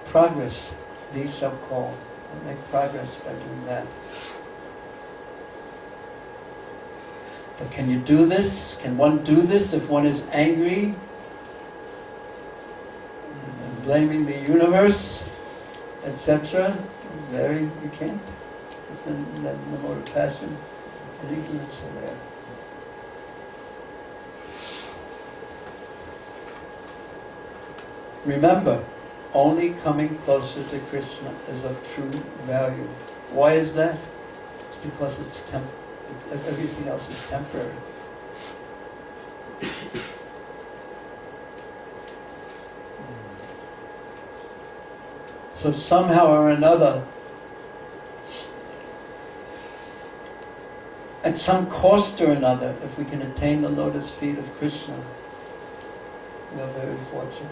Progress, these shall call. I'll make progress by doing that. But can you do this? Can one do this if one is angry? blaming the universe, etc. You can't. Because then the mode of passion and ignorance are there. Remember, only coming closer to Krishna is of true value. Why is that? It's because everything else is temporary. So somehow or another, at some cost or another, if we can attain the lotus feet of Krishna, we are very fortunate.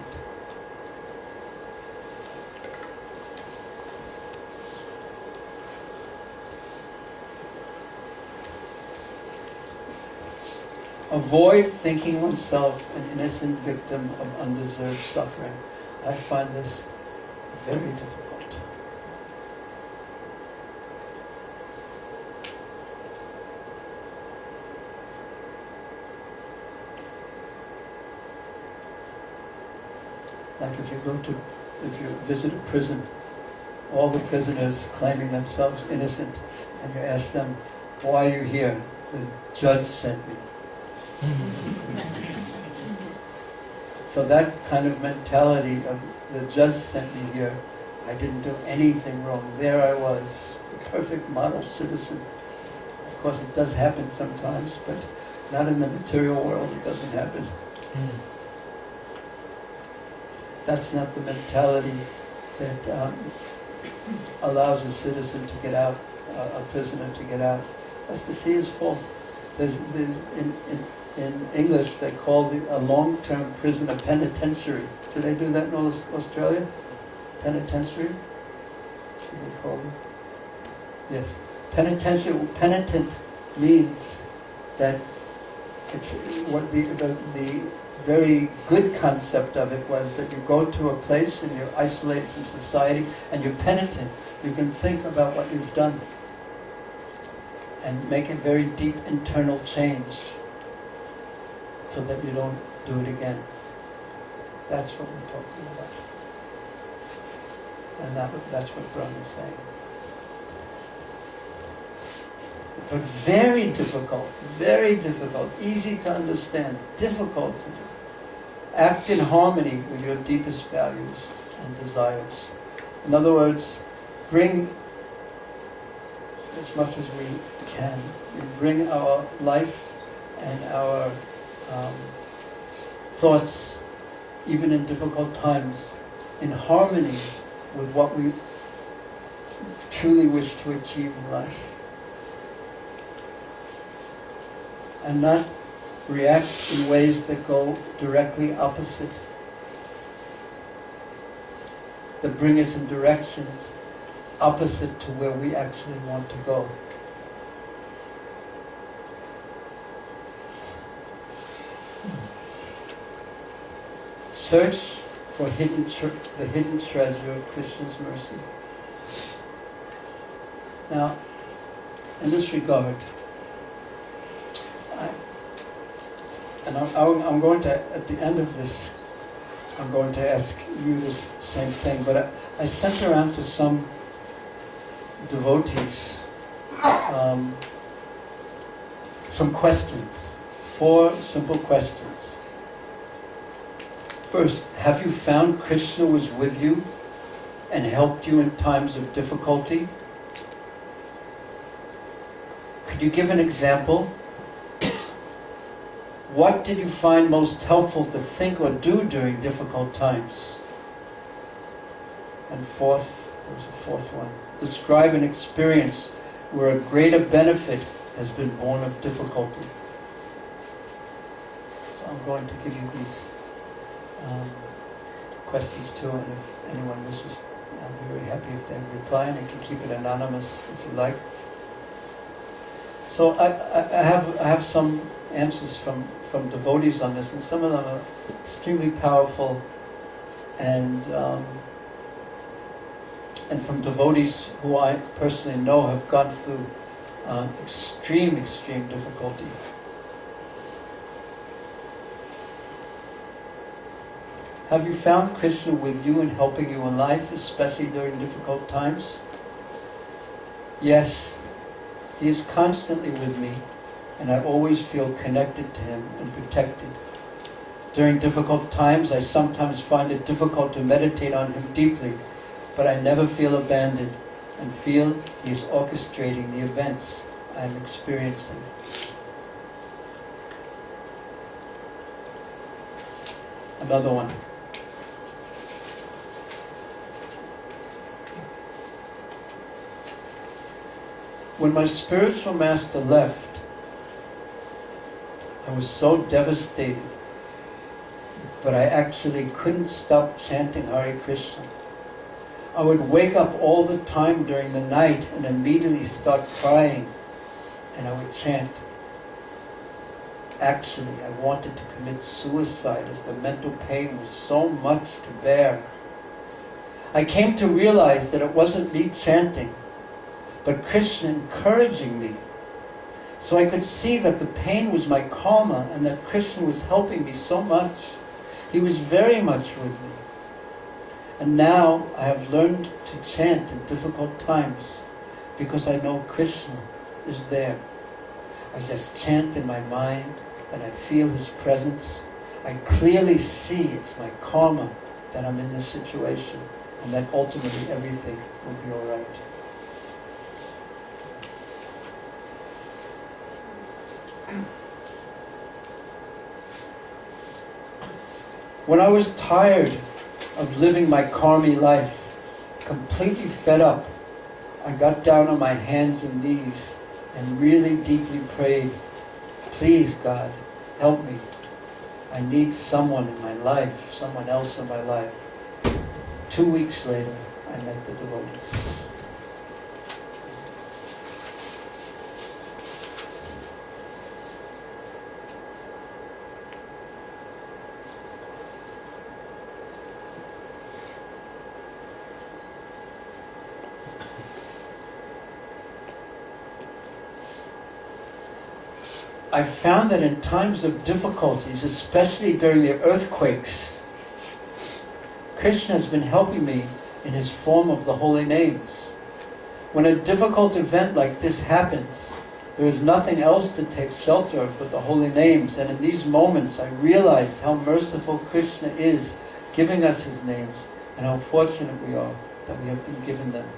Avoid thinking oneself an innocent victim of undeserved suffering. I find this very difficult. Like if you visit a prison, all the prisoners claiming themselves innocent, and you ask them, why are you here? The judge sent me. So that kind of mentality of the judge sent me here, I didn't do anything wrong. There I was, the perfect model citizen. Of course it does happen sometimes, but not in the material world, it doesn't happen. That's not the mentality that allows a citizen to get out, a prisoner to get out. That's to see his fault. In English, they call a long-term prison a penitentiary. Do they do that in Australia? Penitentiary? What do they call them? Yes. Penitentiary. Penitent means that it's what the very good concept of it was that you go to a place and you're isolated from society and you're penitent. You can think about what you've done and make a very deep internal change so that you don't do it again. That's what we're talking about. And that's what Brahma is saying. But very difficult, easy to understand, difficult to do. Act in harmony with your deepest values and desires. In other words, bring as much as we can. We bring our life and our thoughts, even in difficult times, in harmony with what we truly wish to achieve in life. And not react in ways that go directly opposite, that bring us in directions opposite to where we actually want to go. Search for the hidden treasure of Krishna's mercy. Now, in this regard, I'm going to, at the end of this, I'm going to ask you this same thing, but I sent around to some devotees some questions, 4 simple questions. First, have you found Krishna was with you and helped you in times of difficulty? Could you give an example? What did you find most helpful to think or do during difficult times? And fourth, there's a fourth one. Describe an experience where a greater benefit has been born of difficulty. So I'm going to give you these questions too, and if anyone wishes, I'll be very happy if they reply, and I can keep it anonymous if you like. So I have some answers from devotees on this, and some of them are extremely powerful, and from devotees who I personally know have gone through extreme difficulty. Have you found Krishna with you and helping you in life, especially during difficult times? Yes, he is constantly with me, and I always feel connected to him and protected. During difficult times, I sometimes find it difficult to meditate on him deeply, but I never feel abandoned and feel he is orchestrating the events I am experiencing. Another one. When my spiritual master left, I was so devastated, but I actually couldn't stop chanting Hare Krishna. I would wake up all the time during the night and immediately start crying, and I would chant. Actually, I wanted to commit suicide as the mental pain was so much to bear. I came to realize that it wasn't me chanting, but Krishna encouraging me. So I could see that the pain was my karma and that Krishna was helping me so much. He was very much with me. And now I have learned to chant in difficult times because I know Krishna is there. I just chant in my mind and I feel his presence. I clearly see it's my karma that I'm in this situation and that ultimately everything will be all right. When I was tired of living my karmi life, completely fed up, I got down on my hands and knees and really deeply prayed, please God, help me. I need someone in my life, someone else in my life. 2 weeks later, I met the devotees. I found that in times of difficulties, especially during the earthquakes, Krishna has been helping me in his form of the holy names. When a difficult event like this happens, there is nothing else to take shelter of but the holy names. And in these moments, I realized how merciful Krishna is, giving us his names, and how fortunate we are that we have been given them.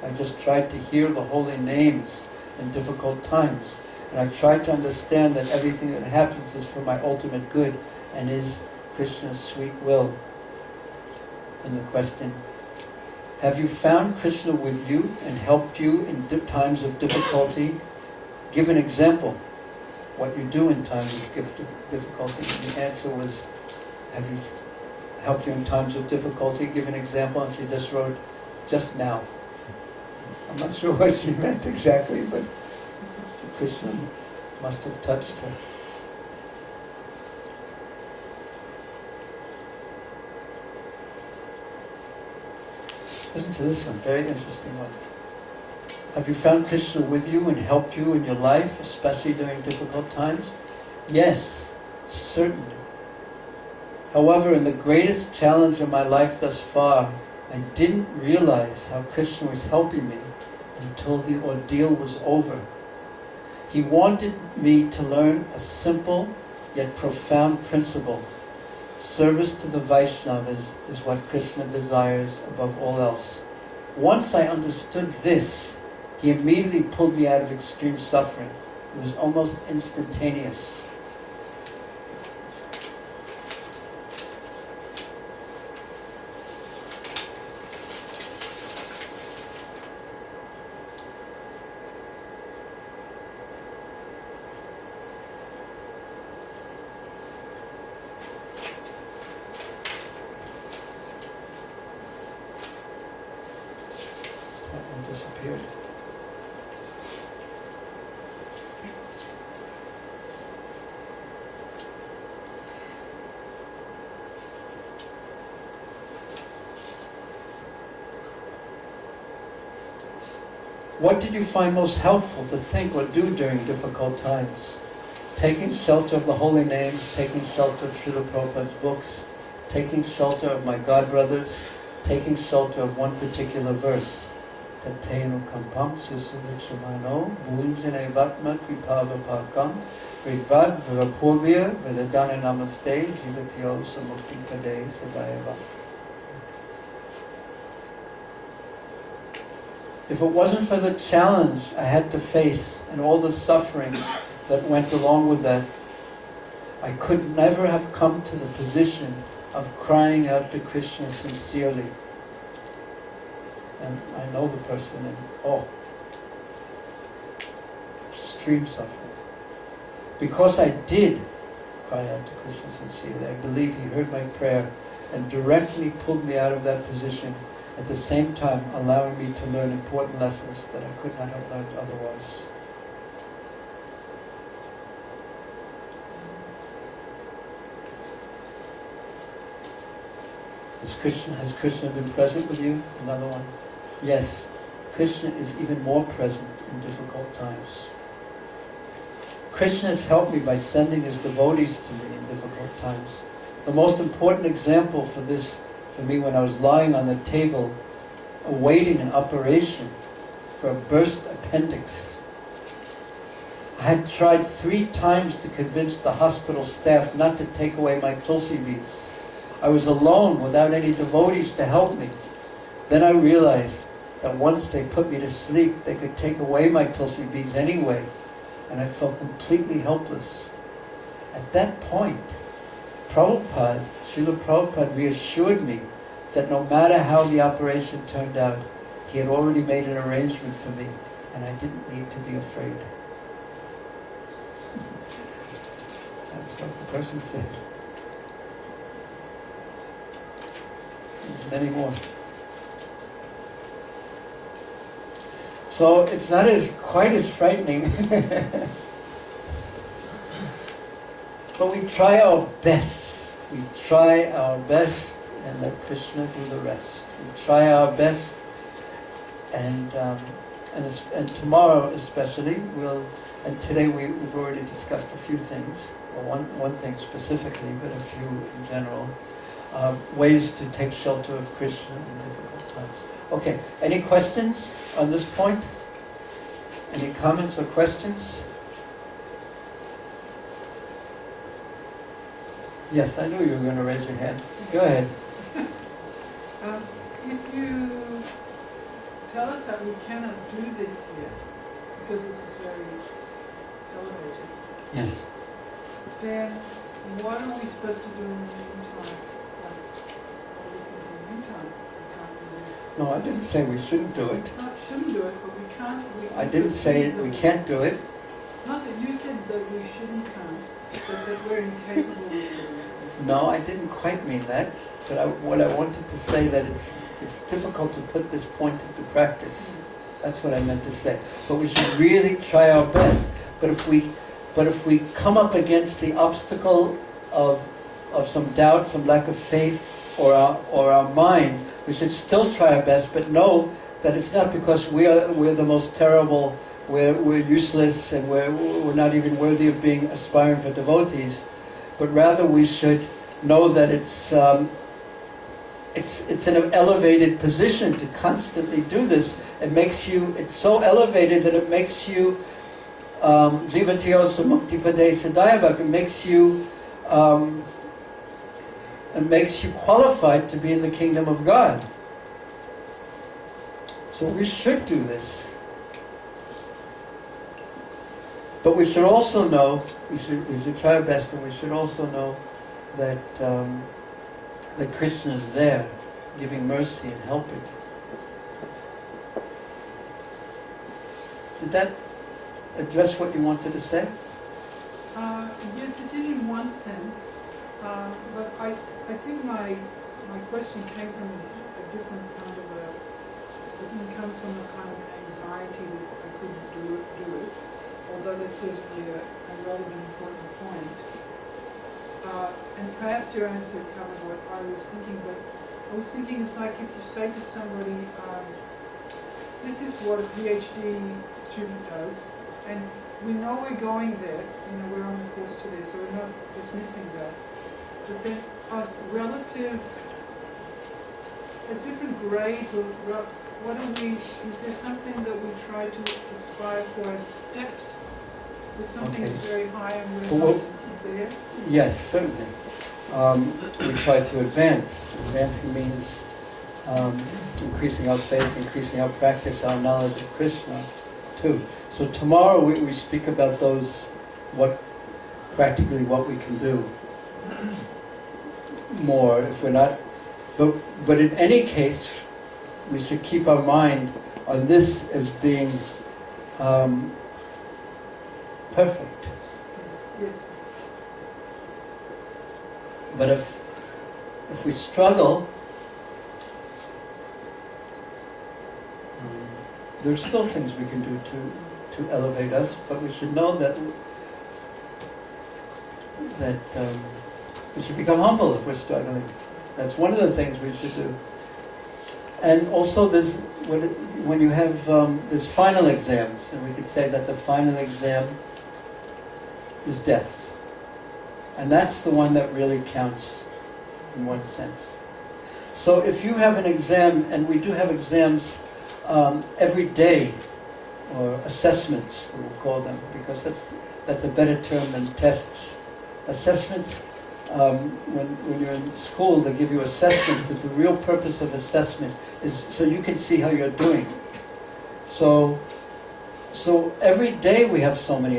I just tried to hear the holy names in difficult times. And I tried to understand that everything that happens is for my ultimate good and is Krishna's sweet will. And the question, have you found Krishna with you and helped you in times of difficulty? Give an example, what you do in times of difficulty. And the answer was, have you helped you in times of difficulty? Give an example. And she just wrote, just now. I'm not sure what she meant exactly, but Krishna must have touched her. Listen to this one, very interesting one. Have you found Krishna with you and helped you in your life, especially during difficult times? Yes, certainly. However, in the greatest challenge of my life thus far, I didn't realize how Krishna was helping me until the ordeal was over. He wanted me to learn a simple yet profound principle. Service to the Vaishnavas is what Krishna desires above all else. Once I understood this, he immediately pulled me out of extreme suffering. It was almost instantaneous. Disappeared. What did you find most helpful to think or do during difficult times? Taking shelter of the holy names, taking shelter of Srila Prabhupada's books, taking shelter of my God brothers, taking shelter of one particular verse. Tatenu kampam susavichamano bhujane vatma kripavapakam Ridvad Virapurvya Vedadana Namaste Jivatyo Samukti Pade Sadayava. If it wasn't for the challenge I had to face and all the suffering that went along with that, I could never have come to the position of crying out to Krishna sincerely. And I know the person and extreme suffering. Because I did cry out to Krishna sincerely, I believe he heard my prayer and directly pulled me out of that position, at the same time allowing me to learn important lessons that I could not have learned otherwise. Has Krishna been present with you? Another one. Yes, Krishna is even more present in difficult times. Krishna has helped me by sending his devotees to me in difficult times. The most important example for this, for me, when I was lying on the table, awaiting an operation for a burst appendix. I had tried 3 times to convince the hospital staff not to take away my tulsi beads. I was alone without any devotees to help me. Then I realized that once they put me to sleep, they could take away my tulsi beads anyway. And I felt completely helpless. At that point, Srila Prabhupada reassured me that no matter how the operation turned out, he had already made an arrangement for me, and I didn't need to be afraid. That's what the person said. There's many more. So it's not quite as frightening, but we try our best. We try our best and let Krishna do the rest. We try our best, and tomorrow especially, and today we've already discussed a few things, or one thing specifically, but a few in general, ways to take shelter of Krishna in difficult times. Okay, any questions on this point? Any comments or questions? Yes, I knew you were going to raise your hand. Go ahead. If you tell us that we cannot do this here, because this is very elevated, Yes. then what are we supposed to do in the meantime? Like, what is in the meantime? We can't do this. No, I didn't say we shouldn't do it. Not shouldn't do it, but we can't. I didn't say we can't do it. Not that you said that we shouldn't can't, but that we're incapable of doing it. No, I didn't quite mean that. But what I wanted to say that it's difficult to put this point into practice. That's what I meant to say. But we should really try our best. But if we come up against the obstacle of some doubt, some lack of faith, or our mind, we should still try our best. But know that it's not because we're the most terrible, we're useless, and we're not even worthy of being aspiring for devotees. But rather we should know that it's an elevated position to constantly do this. It's so elevated that it makes you Jivatyo Samukti Pade Sadayavak. It makes you qualified to be in the kingdom of God. So we should do this. But we should also know, we should try our best, and we should also know that that Krishna is there, giving mercy and helping. Did that address what you wanted to say? Yes, it did in one sense, but I think my question came from a different kind of it didn't come from a kind of anxiety that I couldn't do it, although that's certainly a relevant, important point. And perhaps your answer covers what I was thinking, but I was thinking it's like if you say to somebody, this is what a PhD student does, and we know we're going there, we're on the course today, so we're not dismissing that. But then relative, as different grades, or what do we, is there something that we try to aspire for as steps? If something is very high and we're Well, not there? Yes, certainly. We try to advance. Advancing means increasing our faith, increasing our practice, our knowledge of Krishna, too. So tomorrow we speak about those, practically what we can do more if we're not. But in any case, we should keep our mind on this as being perfect. Yes. But if we struggle, there's still things we can do to elevate us, but we should know that we should become humble if we're struggling. That's one of the things we should do. And also when you have there's final exams, and we could say that the final exam is death. And that's the one that really counts in one sense. So if you have an exam, and we do have exams every day, or assessments, we will call them, because that's a better term than tests. Assessments, when you're in school, they give you assessments, but the real purpose of assessment is so you can see how you're doing. So every day we have so many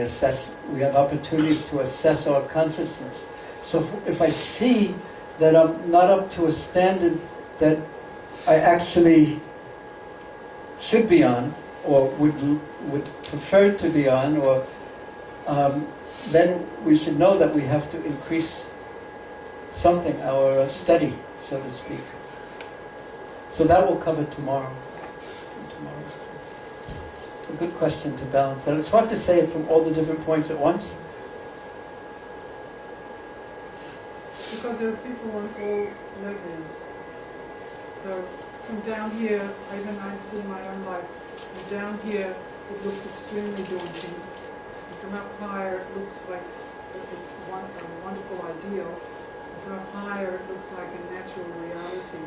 we have opportunities to assess our consciousness. So if I see that I'm not up to a standard that I actually should be on, or would prefer to be on, or then we should know that we have to increase something, our study, so to speak. So that will cover tomorrow. Tomorrow's class. A good question to balance that. It's hard to say it from all the different points at once. Because there are people on all levels. So from down here, even I see my own life, from down here it looks extremely daunting. And from up higher it looks like a wonderful ideal. And from up higher it looks like a natural reality.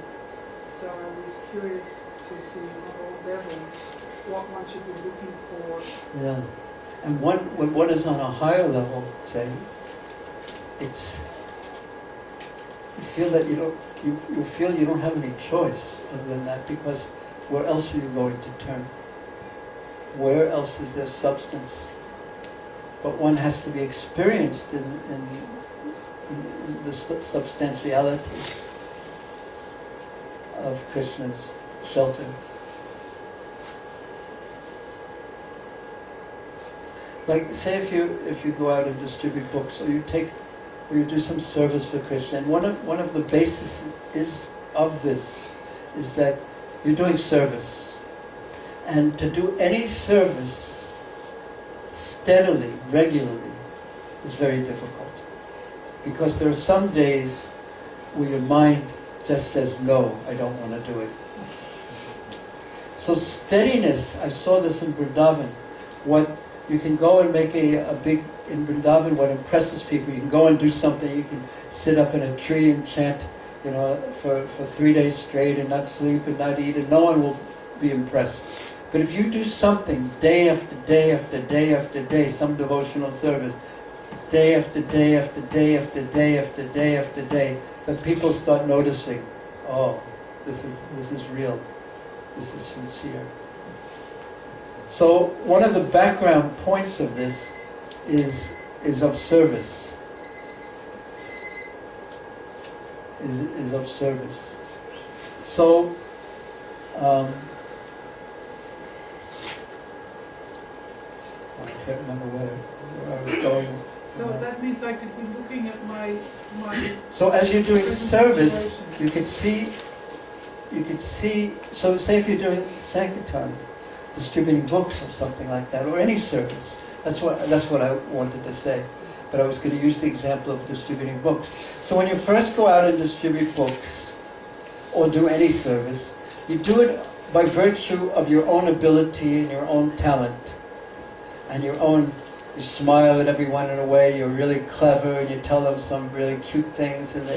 So I was curious to see on all levels what one should be looking for. Yeah. And when one is on a higher level, say, you feel that you feel you don't have any choice other than that, because where else are you going to turn? Where else is there substance? But one has to be experienced in the substantiality of Krishna's shelter. Like, say if you go out and distribute books, or you do some service for Krishna, and one of the bases of this is that you're doing service. And to do any service steadily, regularly, is very difficult. Because there are some days where your mind just says, no, I don't want to do it. So steadiness, I saw this in Vrindavan. You can go and make a big, in Vrindavan, what impresses people, you can go and do something, you can sit up in a tree and chant, for 3 days straight and not sleep and not eat, and no one will be impressed. But if you do something day after day after day after day, some devotional service, day after day after day after day after day after day, then people start noticing, oh, this is real, this is sincere. So one of the background points of this is of service. Is of service. So I can't remember where I was going. So that means I could be looking at my So as you're doing present service, situation. you could see. So say if you're doing Sankirtan, distributing books or something like that, or any service. That's what I wanted to say. But I was going to use the example of distributing books. So when you first go out and distribute books, or do any service, you do it by virtue of your own ability and your own talent. And you smile at everyone in a way, you're really clever, and you tell them some really cute things, and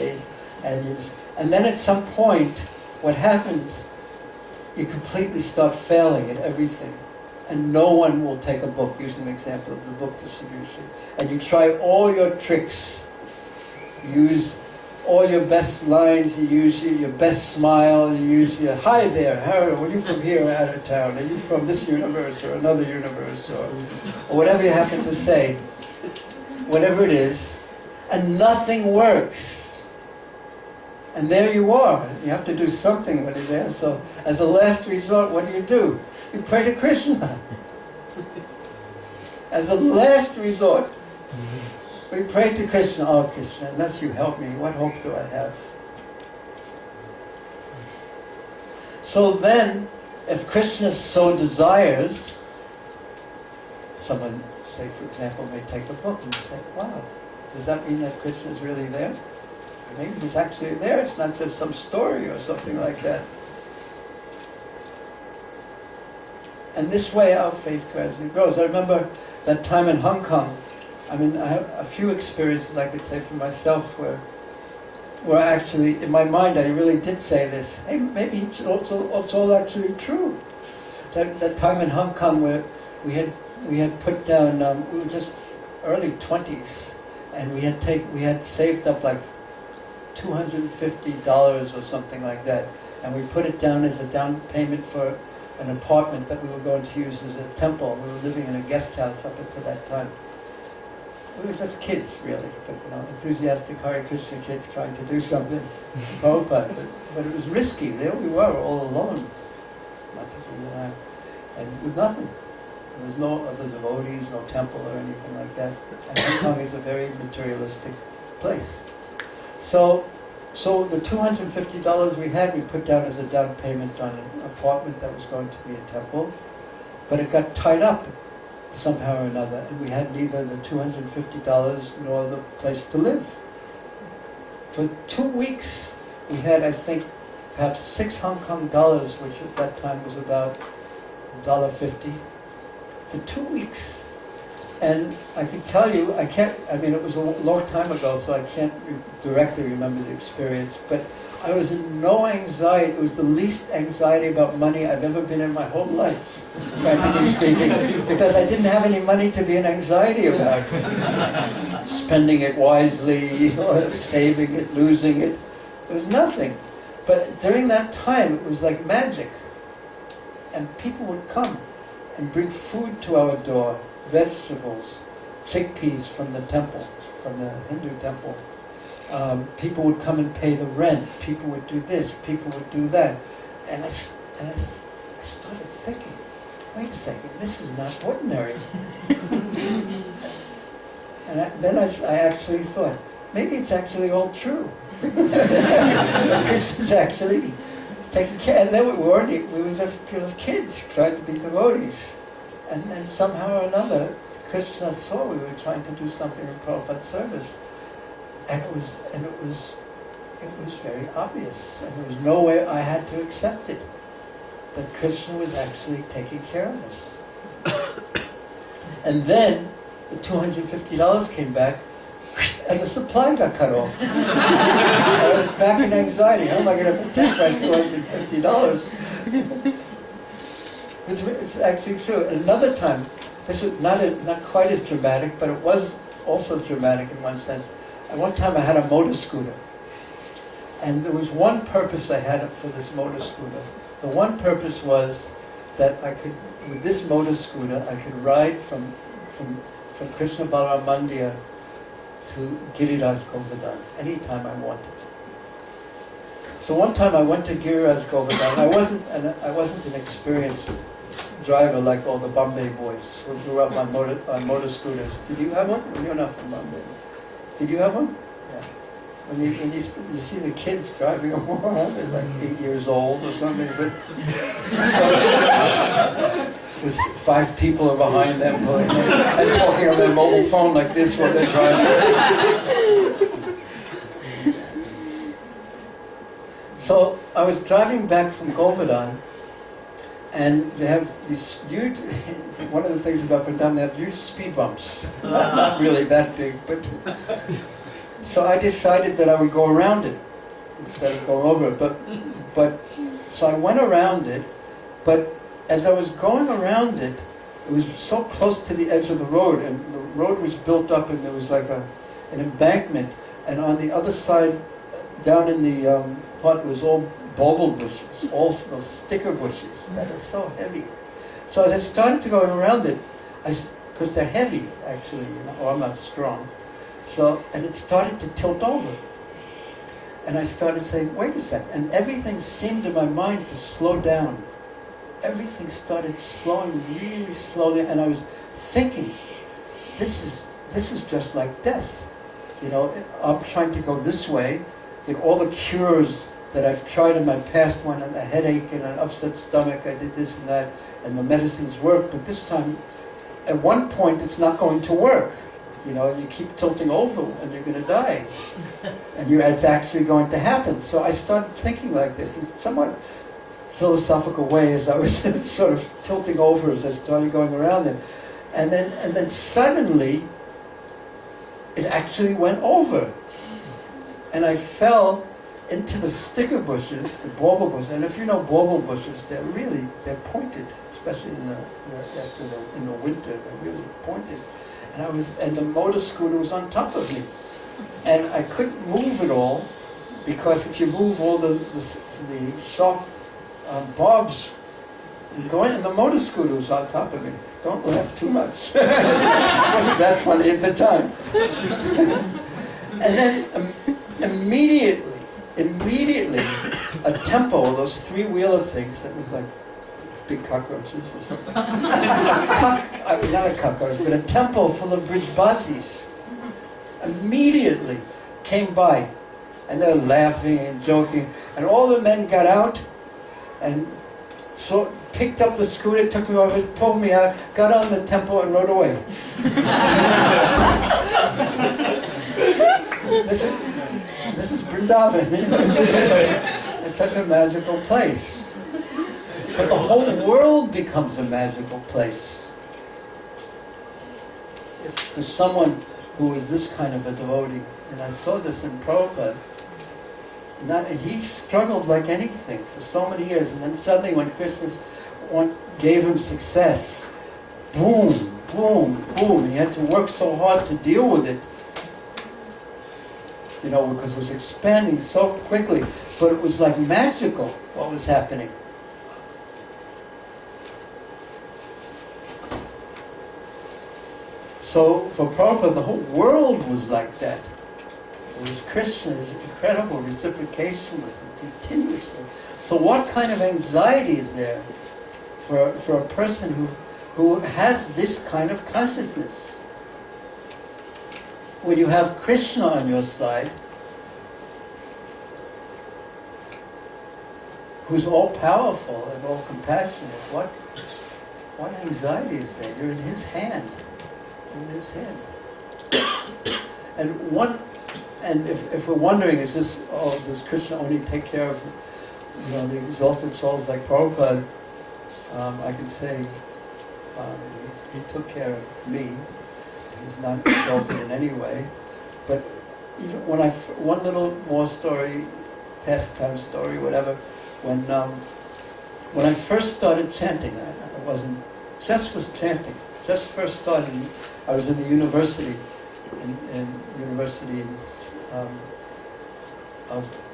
And then at some point, what happens, you completely start failing at everything. And no one will take a book, using an example of the book distribution. And you try all your tricks. You use all your best lines, you use your best smile, you use your, hi there, how are you from here or out of town? Are you from this universe or another universe? Or whatever you happen to say. Whatever it is. And nothing works. And there you are. You have to do something when you're there. So as a last resort, what do? You pray to Krishna. As a last resort, we pray to Krishna. Oh, Krishna, unless you help me, what hope do I have? So then, if Krishna so desires, someone, say for example, may take a book and say, wow, does that mean that Krishna is really there? Maybe he's actually there, it's not just some story or something like that. And this way our faith gradually grows. I remember that time in Hong Kong. I mean, I have a few experiences I could say for myself where actually, in my mind, I really did say this. Hey, maybe it's all actually true. That time in Hong Kong where we had put down, we were just early 20s, and we had saved up like $250 or something like that, and we put it down as a down payment for an apartment that we were going to use as a temple. We were living in a guest house up until that time. We were just kids, really, but enthusiastic Hare Krishna kids trying to do something, Prabhupada. But it was risky. There we were, all alone, and with nothing. There was no other devotees, no temple or anything like that. And Hong Kong is a very materialistic place. So the $250 we had, we put down as a down payment on an apartment that was going to be a temple, but it got tied up somehow or another, and we had neither the $250 nor the place to live. For 2 weeks, we had, I think, perhaps 6 Hong Kong dollars, which at that time was about $1.50, for 2 weeks. And I can tell you, it was a long time ago, so I can't directly remember the experience, but I was in no anxiety. It was the least anxiety about money I've ever been in my whole life, practically speaking, because I didn't have any money to be in anxiety about. Spending it wisely, saving it, losing it. There was nothing. But during that time, it was like magic. And people would come and bring food to our door. Vegetables, chickpeas from the temple, from the Hindu temple. People would come and pay the rent. People would do this. People would do that. And I started thinking, wait a second, this is not ordinary. And then I actually thought, maybe it's actually all true. This is actually taking care. And then we were just kids trying to be devotees. And then somehow or another, Krishna saw we were trying to do something in Prabhupada's service, and it was very obvious, and there was no way I had to accept it, that Krishna was actually taking care of us. And then the $250 came back, and the supply got cut off. I was back in anxiety. How am I going to protect my $250? It's actually true. Another time, this was not quite as dramatic, but it was also dramatic in one sense. At one time I had a motor scooter. And there was one purpose I had for this motor scooter. The one purpose was that I could, with this motor scooter, I could ride from Krishna Balaram Mandir to Giriraj Govardhan anytime I wanted. So one time I went to Giriraj Govardhan. I wasn't an experienced driver like all the Bombay boys who grew up on motor scooters. Did you have one? Well, you're not from Bombay. Did you have one? Yeah. When you see the kids driving around, they're like 8 years old or something, but so, with 5 people are behind them pulling and talking on their mobile phone like this while they're driving. So I was driving back from Govardhan, and they have these huge, one of the things about Vrindavan, they have huge speed bumps. Not really that big, but... So I decided that I would go around it. instead of going over it. But so I went around it, but as I was going around it, it was so close to the edge of the road, and the road was built up, and there was like an embankment, and on the other side, down in the part, it was all bulbul bushes, all those sticker bushes that are so heavy. So as I started to go around it, because they're heavy, actually, or I'm not strong. So, and it started to tilt over. And I started saying, wait a second. And everything seemed in my mind to slow down. Everything started slowing really slowly. And I was thinking, this is just like death. I'm trying to go this way. All the cures that I've tried in my past, one and a headache and an upset stomach, I did this and that, and the medicines work. But this time, at one point, it's not going to work. You keep tilting over and you're going to die. And it's actually going to happen. So I started thinking like this in somewhat philosophical way as I was sort of tilting over as I started going around it. And then suddenly, it actually went over. And I fell into the sticker bushes, the bulbul bushes. And if you know bulbul bushes, they're pointed, especially in the winter, they're really pointed. And the motor scooter was on top of me. And I couldn't move at all, because if you move all the sharp barbs going, and the motor scooter was on top of me. Don't laugh too much. It wasn't that funny at the time. And then immediately, a tempo, those three-wheeler things that look like big cockroaches or something. Not a cockroach, but a temple full of brijbasis immediately came by. And they were laughing and joking. And all the men got out and picked up the scooter, took me over, pulled me out, got on the temple and rode away. This is Vrindavan. It's such a magical place. But the whole world becomes a magical place. For someone who is this kind of a devotee. And I saw this in Prabhupada. He struggled like anything for so many years. And then suddenly when Krishna gave him success, boom, boom, boom. And he had to work so hard to deal with it. Because it was expanding so quickly. But it was like magical what was happening. So for Prabhupada, the whole world was like that. It was Krishna's incredible reciprocation with him continuously. So what kind of anxiety is there for a person who has this kind of consciousness? When you have Krishna on your side, who's all powerful and all compassionate, what anxiety is there? You're in his hand. In his hand. And if we're wondering, does Krishna only take care of the exalted souls like Prabhupada? I can say he took care of me. He's not exalted in any way. But even one little more story, pastime story, whatever. When I first started chanting, I was chanting. Just first started. I was in the university,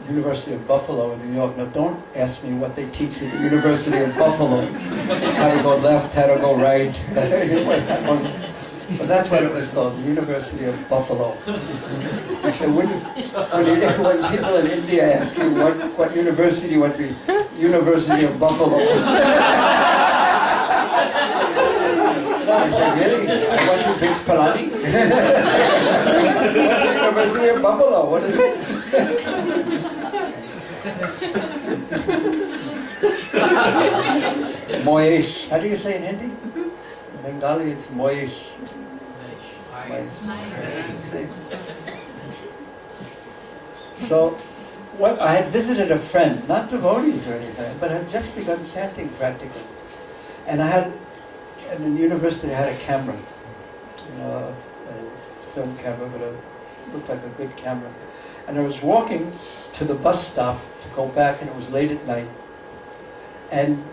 University of Buffalo in New York. Now, don't ask me what they teach at the University of Buffalo. How to go left, how to go right. But that's what it was called, the University of Buffalo. When people in India ask you what university you went to, University of Buffalo. I said, really? I went to Biggs Palani? University of Buffalo, what is it? Moyesh. How do you say in Hindi? Bengali, it's Moyesh. So, I had visited a friend, not devotees or anything, but had just begun chanting practically. And in the university I had a camera, a film camera, but it looked like a good camera. And I was walking to the bus stop to go back, and it was late at night. And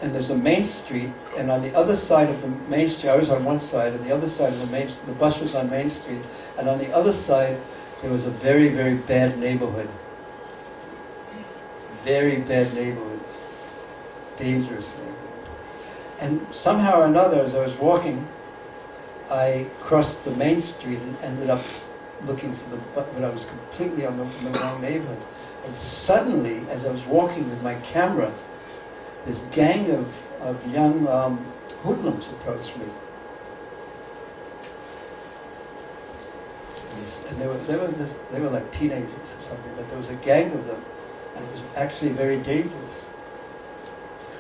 there's a main street, and on the other side of the main street, I was on one side, and the other side of the bus was on Main Street, and on the other side there was a very, very bad neighborhood. Very bad neighborhood. Dangerous neighborhood. And somehow or another, as I was walking, I crossed the Main Street and ended up looking for but I was completely in the wrong neighborhood. And suddenly, as I was walking with my camera, this gang of young hoodlums approached me. And they were like teenagers or something, but there was a gang of them, and it was actually very dangerous.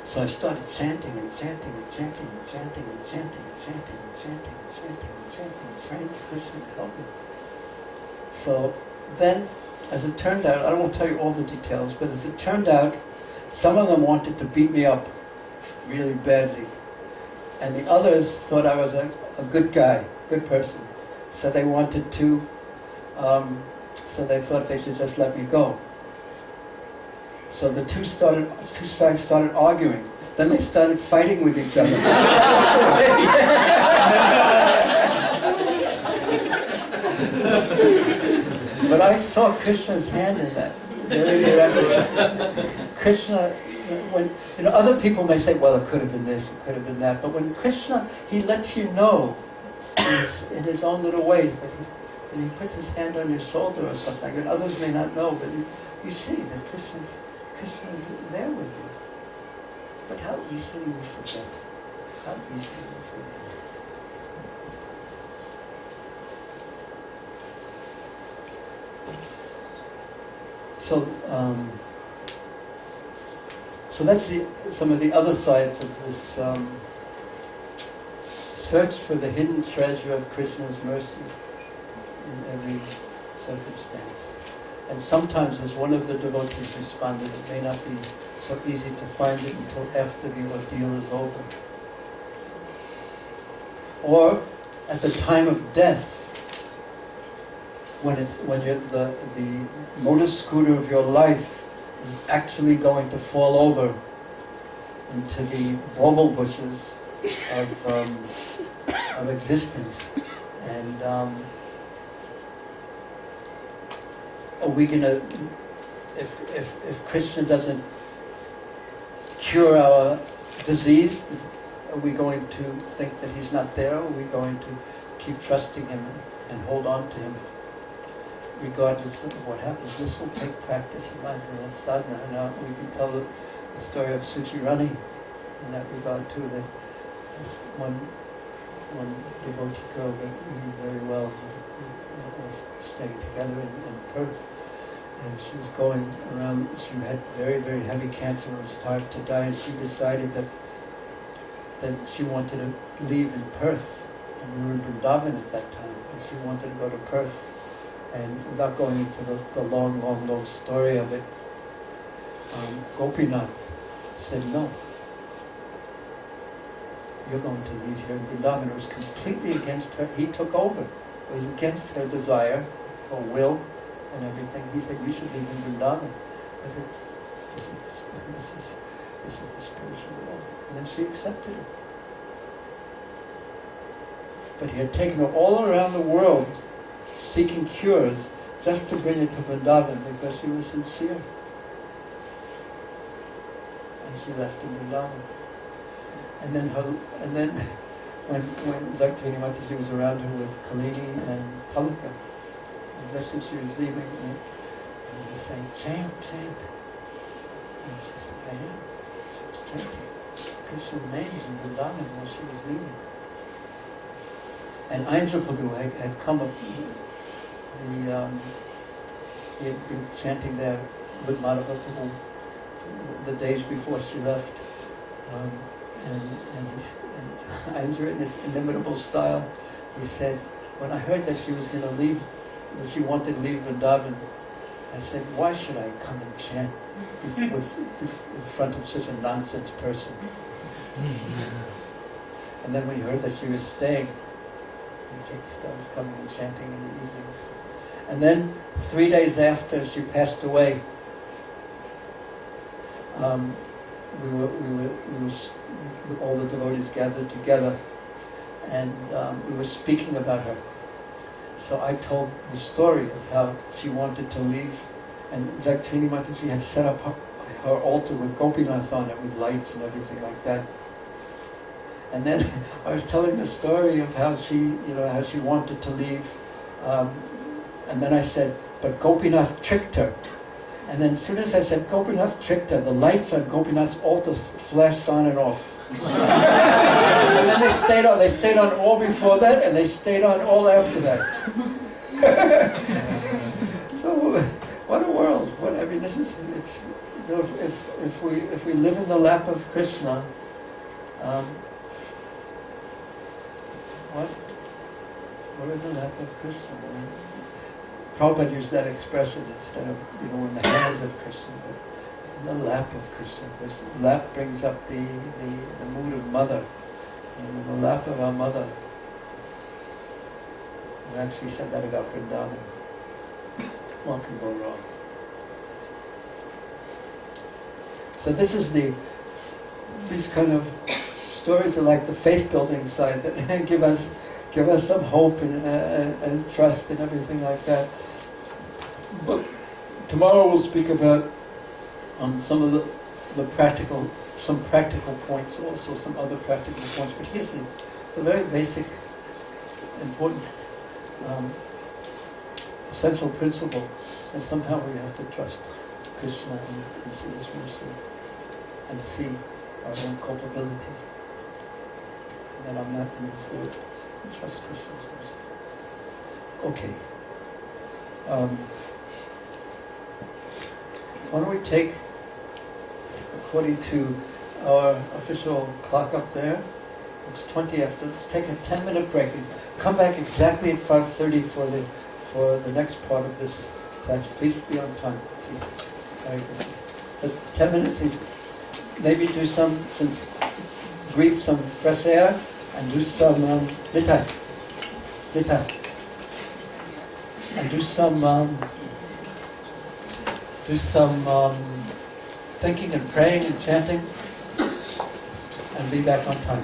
So I started chanting and chanting and chanting and chanting and chanting and chanting and chanting and chanting and chanting and praying to Krishna to help me. So then, as it turned out, I won't tell you all the details, but as it turned out, some of them wanted to beat me up really badly. And the others thought I was a good guy, good person. So they wanted to, so they thought they should just let me go. So the two sides started arguing. Then they started fighting with each other. But I saw Krishna's hand in that very directly. Krishna, when other people may say, well, it could have been this, it could have been that, but when Krishna, he lets you know in his own little ways that he puts his hand on your shoulder or something that others may not know, but you see that Krishna is there with you. But how easily we forget. How easily we forget. So that's some of the other sides of this search for the hidden treasure of Krishna's mercy in every circumstance. And sometimes, as one of the devotees responded, it may not be so easy to find it until after the ordeal is over. Or at the time of death, when the motor scooter of your life is actually going to fall over into the bauble bushes of existence. And are we gonna, if Krishna doesn't cure our disease, are we going to think that he's not there? Or are we going to keep trusting him and hold on to him regardless of what happens? This will take practice in life, and that's sadhana. And we can tell the story of Suchirani in that regard too. That there's one devotee girl that we knew very well was staying together in Perth, and she was going around. She had very, very heavy cancer and was starting to die, and she decided that she wanted to leave in Perth, and we were in Vrindavan at that time, and she wanted to go to Perth. And without going into the long story of it, Gopinath said, no, you're going to leave here in Vrindavan. It was completely against her. He took over. It was against her desire, her will, and everything. He said, you should leave in Vrindavan, because this is the spiritual world. And then she accepted it. But he had taken her all around the world seeking cures just to bring her to Vrindavan because she was sincere. And she left in Vrindavan. And then when Bhaktivedanta Mataji was around her with Kalini and Palika, and just as she was leaving, and he was saying, chant. And she said, I am. She was chanting Krishna's names in Vrindavan while she was leaving. And Ainsa Prabhu had come up, he had been chanting there with Madhava Prabhu the days before she left. And Ainsa, in his inimitable style, he said, when I heard that she was going to leave, that she wanted to leave Vrindavan, I said, why should I come and chant in front of such a nonsense person? And then when he heard that she was staying, he started coming and chanting in the evenings. And then 3 days after she passed away, all the devotees gathered together, and we were speaking about her. So I told the story of how she wanted to leave, and Jaktini Mataji had set up her altar with Gopinath on it, with lights and everything like that. And then I was telling the story of how she wanted to leave, and then I said, but Gopinath tricked her. And then as soon as I said Gopinath tricked her, the lights on Gopinath's altar flashed on and off. And then they stayed on all before that, and they stayed on all after that. So, what a world! If we live in the lap of Krishna, we're in the lap of Krishna. Prabhupada used that expression instead of, in the hands of Krishna, but in the lap of Krishna. This lap brings up the mood of mother. And in the lap of our mother. We actually said that about Vrindavan. What can go wrong? So these kind of stories are like the faith-building side that give us some hope and trust and everything like that. But tomorrow we'll speak about some of the practical points, also some other practical points. But here's the very basic, important, essential principle that somehow we have to trust Krishna and see His mercy and see our own culpability. And that I'm not understood. Trust Krishna's mercy. Okay. Why don't we take, according to our official clock up there, it's 20 after. Let's take a 10-minute break and come back exactly at 5:30 for the next part of this class. Please be on time. For 10 minutes, maybe do breathe some fresh air and do some litai, and do some thinking and praying and chanting, and be back on time.